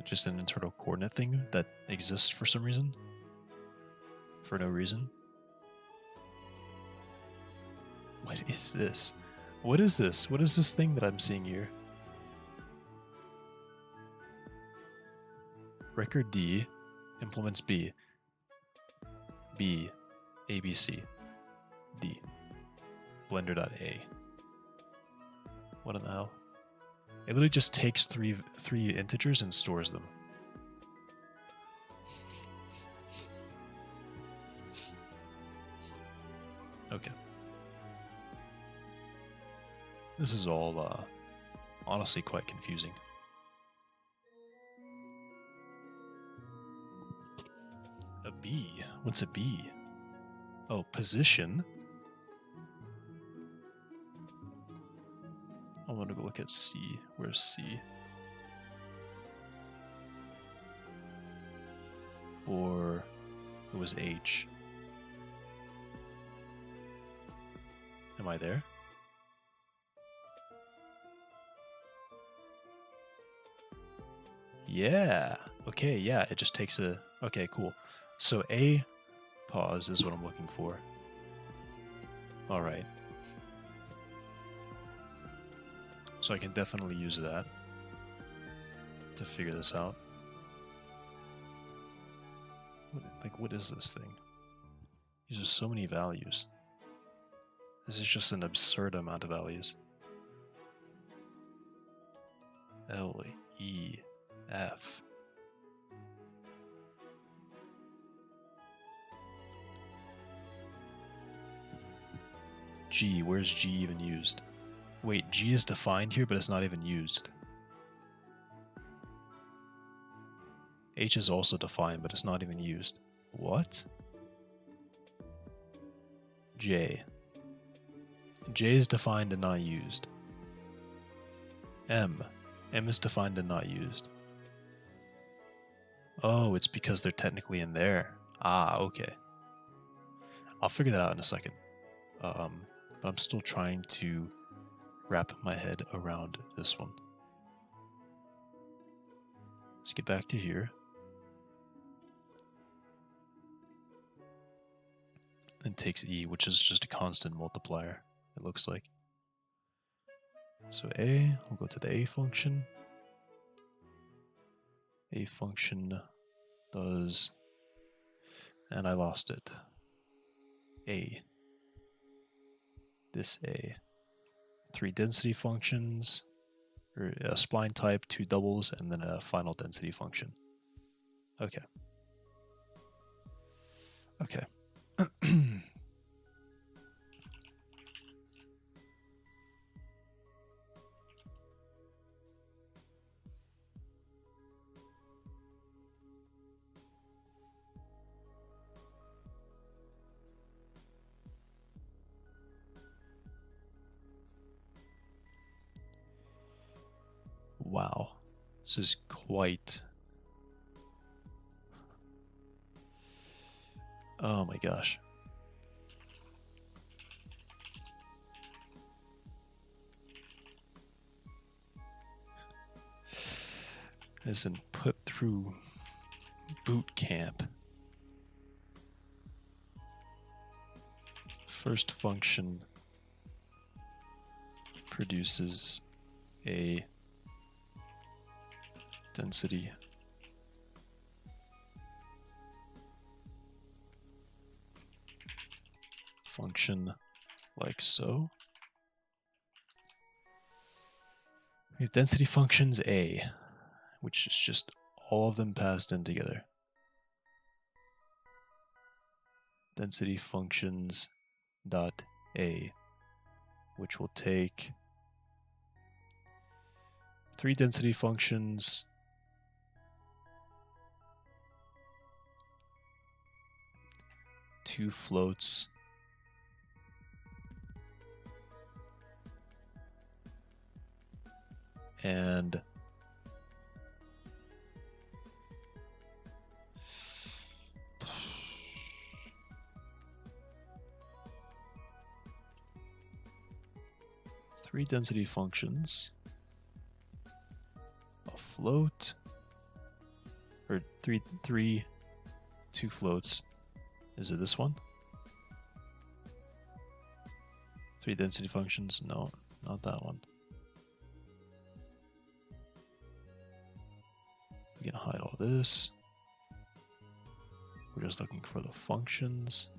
Just an internal coordinate thing that exists for some reason? For no reason? What is this? What is this? What is this thing that I'm seeing here? Record D implements B. B. ABC. D. Blender.A. What in the hell? It literally just takes three integers and stores them. Okay. This is all honestly quite confusing. A B? What's a B? Oh, position? I want to go look at C. Where's C? Or it was H. Am I there? Yeah. Okay, yeah, it just takes a... Okay, cool. So A pause is what I'm looking for. Alright. So I can definitely use that to figure this out. What is this thing? Uses so many values. This is just an absurd amount of values. L, E, F. G, where's G even used? Wait, G is defined here, but it's not even used. H is also defined, but it's not even used. What? J. J is defined and not used. M. M is defined and not used. Oh, it's because they're technically in there. Ah, okay. I'll figure that out in a second. But I'm still trying to wrap my head around this one. Let's get back to here. And takes E, which is just a constant multiplier, it looks like. So A, we'll go to the A function. A function does, and I lost it. A. This A. 3 density functions, or a spline type, 2 doubles, and then a final density function. Okay. Okay. Wow. This is quite... Oh my gosh. Isn't put through boot camp. First function produces a density function like so. We have density functions A, which is just all of them passed in together. Density functions dot A, which will take 3 density functions, two floats, and three density functions, a float, or two floats. Is it this one? 3 density functions? No, not that one. We can hide all this. We're just looking for the functions.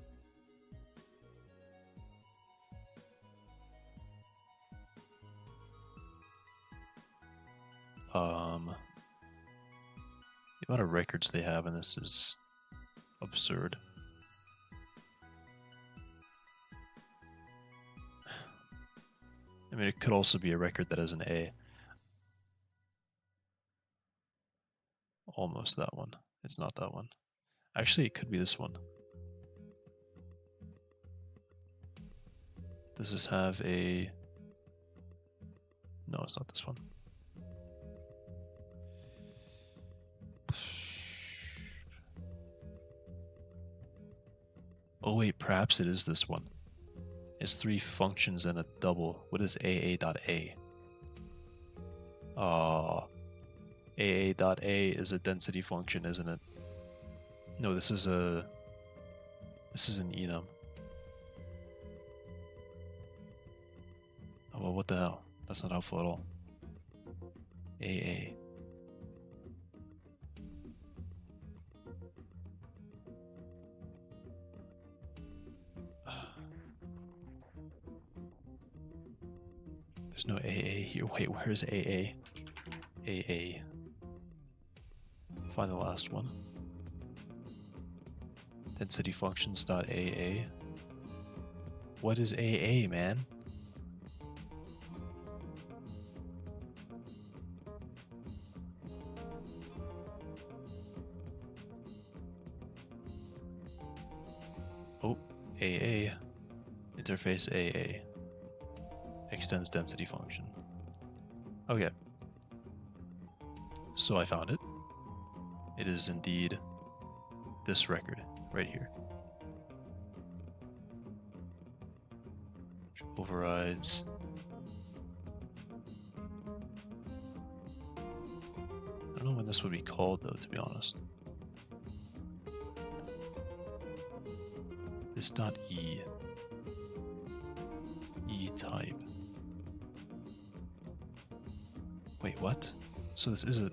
The amount of records they have in this is absurd. I mean, it could also be a record that has an A. Almost that one. It's not that one. Actually, it could be this one. Does this have a... No, it's not this one. Oh wait, perhaps it is this one. It's 3 functions and a double. What is AA.A? AA.A is a density function, isn't it? No, this is an enum. Oh, well, what the hell? That's not helpful at all. AA. There's no AA here. Wait, where's AA? AA. Find the last one. Density functions dot AA. What is AA, man? Oh, AA. Interface AA. Extends density function. Okay. So I found it. It is indeed this record right here. Which overrides I don't know when this would be called though, to be honest. This dot E. E type. Wait, what? So this is a...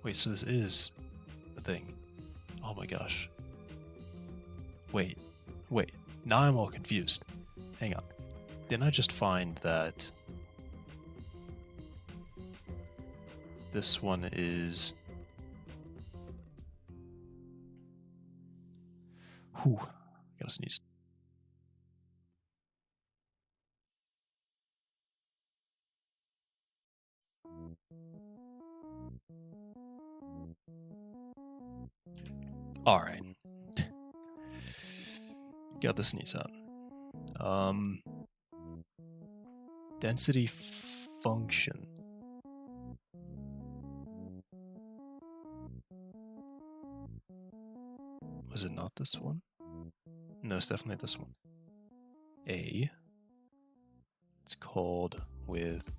Wait, so this is a thing. Oh my gosh. Wait. Now I'm all confused. Hang on. Didn't I just find that this one is... Whew. Gotta sneeze. Alright. Got the sneeze out. Density function. Was it not this one? No, it's definitely this one. A. It's called with...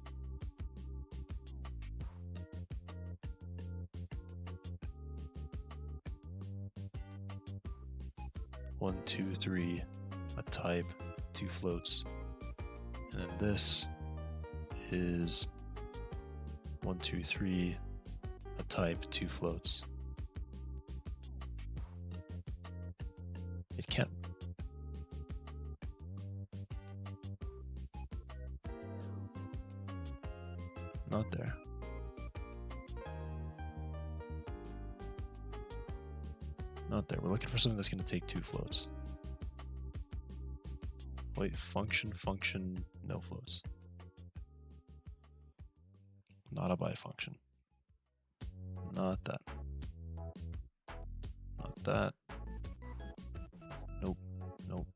One, two, three, a type, 2 floats. And then this is 1, 2, 3, a type, 2 floats. It can't... Not there. Not there. We're looking for something that's going to take 2 floats. Wait, function, no floats. Not a bifunction. Not that. Not that. Nope. Nope.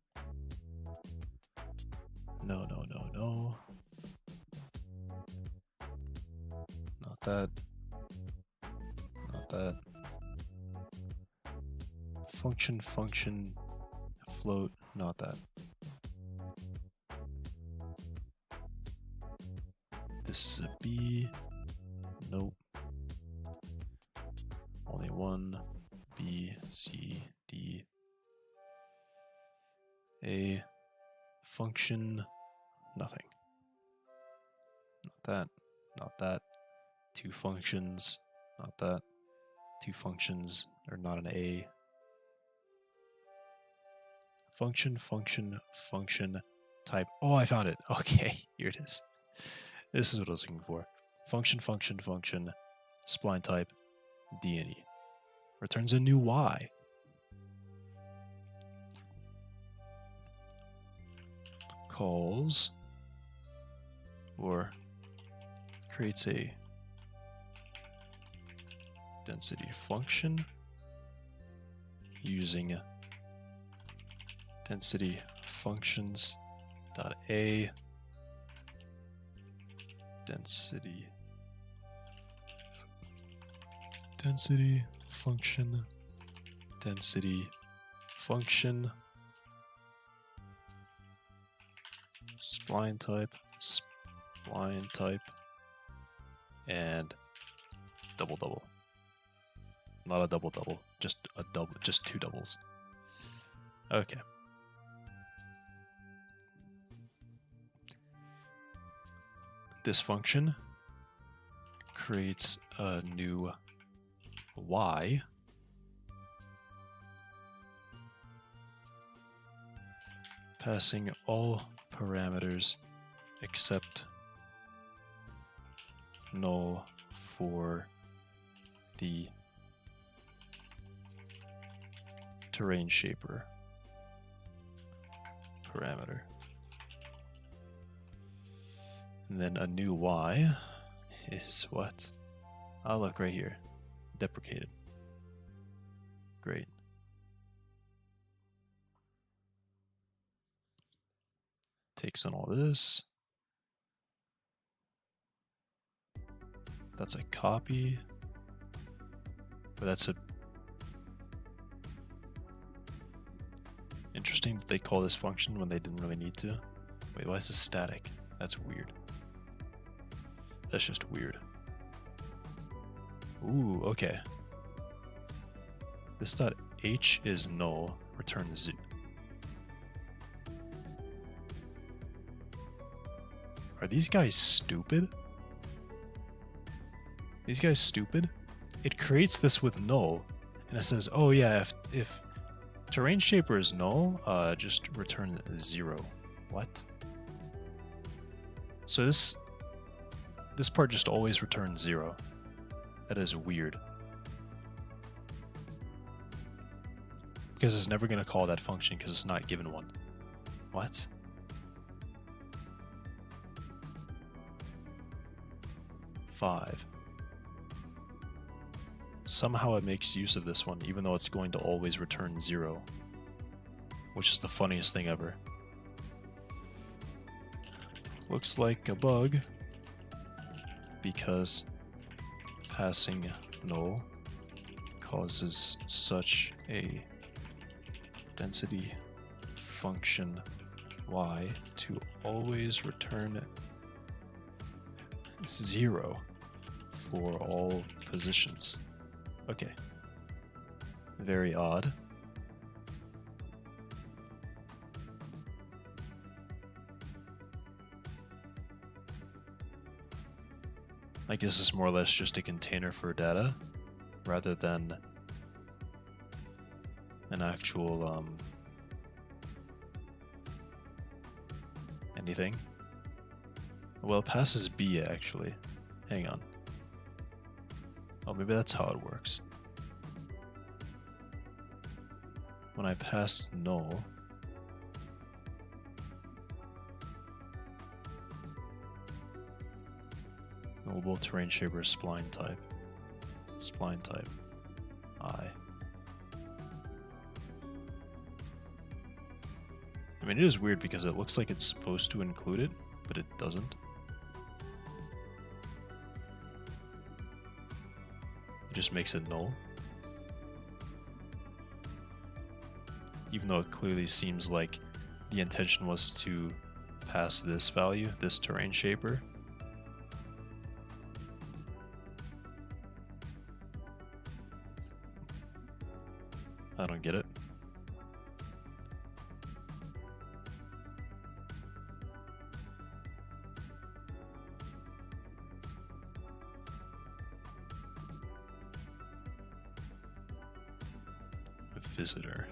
No. Not that. Not that. Function, float, not that. This is a B. Nope. Only one. B, C, D. A. Function, nothing. Not that. Not that. 2 functions, not that. 2 functions are not an A. Function, type. Oh, I found it. Okay, here it is. This is what I was looking for. Function, spline type, D and E. Returns a new Y. Calls or creates a density function using density functions dot a density function spline type and double. Not a double, just a double, just 2 doubles. Okay. This function creates a new Y passing all parameters except null for the terrain shaper parameter. And then a new Y is what? Oh, look right here. Deprecated. Great. Takes on all this. That's a copy. But that's a... Interesting that they call this function when they didn't really need to. Wait, why is this static? That's weird. That's just weird. Ooh, okay. This dot h is null, return 0. Are these guys stupid? These guys stupid? It creates this with null, and it says, oh yeah, if terrain shaper is null, just return 0. What? So this part just always returns 0. That is weird. Because it's never going to call that function because it's not given one. What? Five. Somehow it makes use of this one, even though it's going to always return 0. Which is the funniest thing ever. Looks like a bug. Because passing null causes such a density function y to always return 0 for all positions. Okay. Very odd. I guess it's more or less just a container for data rather than an actual anything. Well, it passes B actually, Hang on. Oh, maybe that's how it works. When I pass null, nullable terrain shaper spline type. Spline type. I mean, it is weird because it looks like it's supposed to include it, but it doesn't. It just makes it null. Even though it clearly seems like the intention was to pass this value, this terrain shaper. I don't get it. A visitor.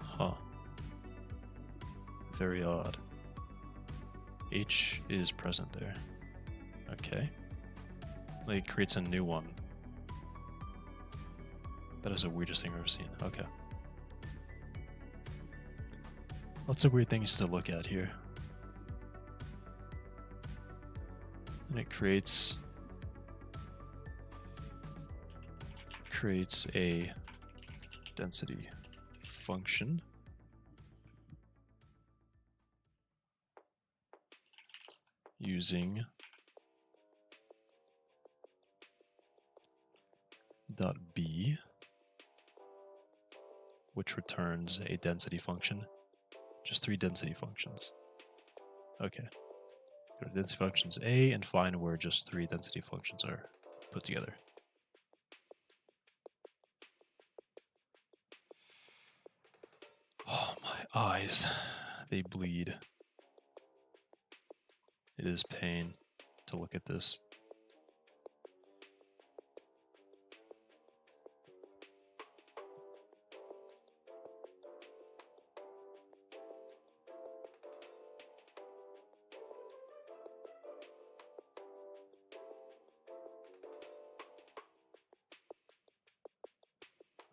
Huh. Very odd. H is present there. Okay. Like it creates a new one. That is the weirdest thing I've ever seen. Okay. Lots of weird things to look at here. And it creates a density function. Using .b, which returns a density function. Just 3 density functions. Okay. Go to density functions A and find where just 3 density functions are put together. Oh, my eyes. They bleed. It is pain to look at this.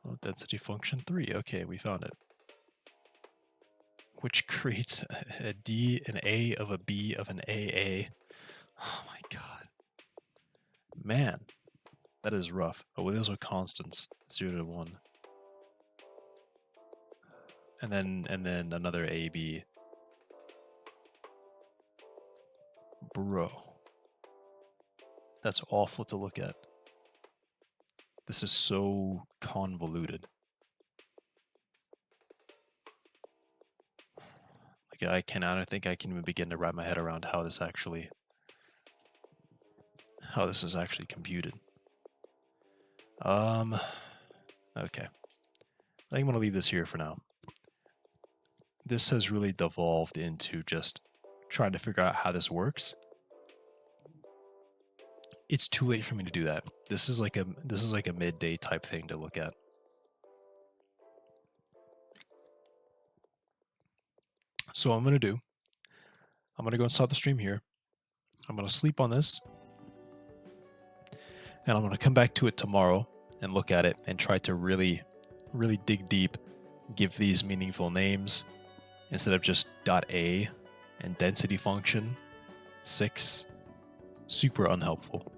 Oh, density function 3. Okay, we found it. Which creates a D, an A of a B of an AA. Oh my god. Man, that is rough. Oh, well, those are constants. 0 to 1. And then another AB. Bro. That's awful to look at. This is so convoluted. Like I don't think I can even begin to wrap my head around how this is actually computed. Okay. I think I'm going to leave this here for now. This has really devolved into just trying to figure out how this works. It's too late for me to do that. This is like a midday type thing to look at. So what I'm going to do, I'm going to go and stop the stream here. I'm going to sleep on this. And I'm going to come back to it tomorrow and look at it and try to really, really dig deep, give these meaningful names instead of just .a and density function 6. Super unhelpful.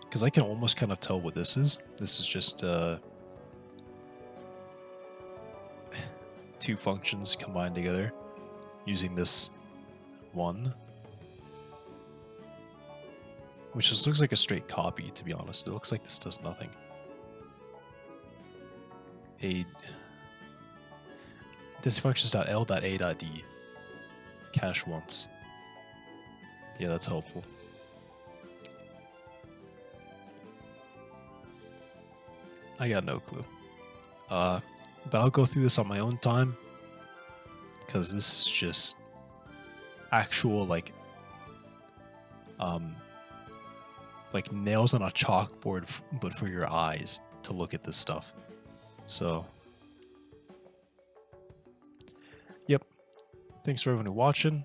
Because I can almost kind of tell what this is. This is just 2 functions combined together using this one, which just looks like a straight copy, to be honest. It looks like this does nothing. Density functions.l.a.d cache once. Yeah, that's helpful. I got no clue. but I'll go through this on my own time because this is just actual like nails on a chalkboard, but for your eyes to look at this stuff. So, yep. Thanks for everyone watching.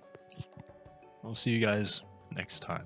I'll see you guys next time.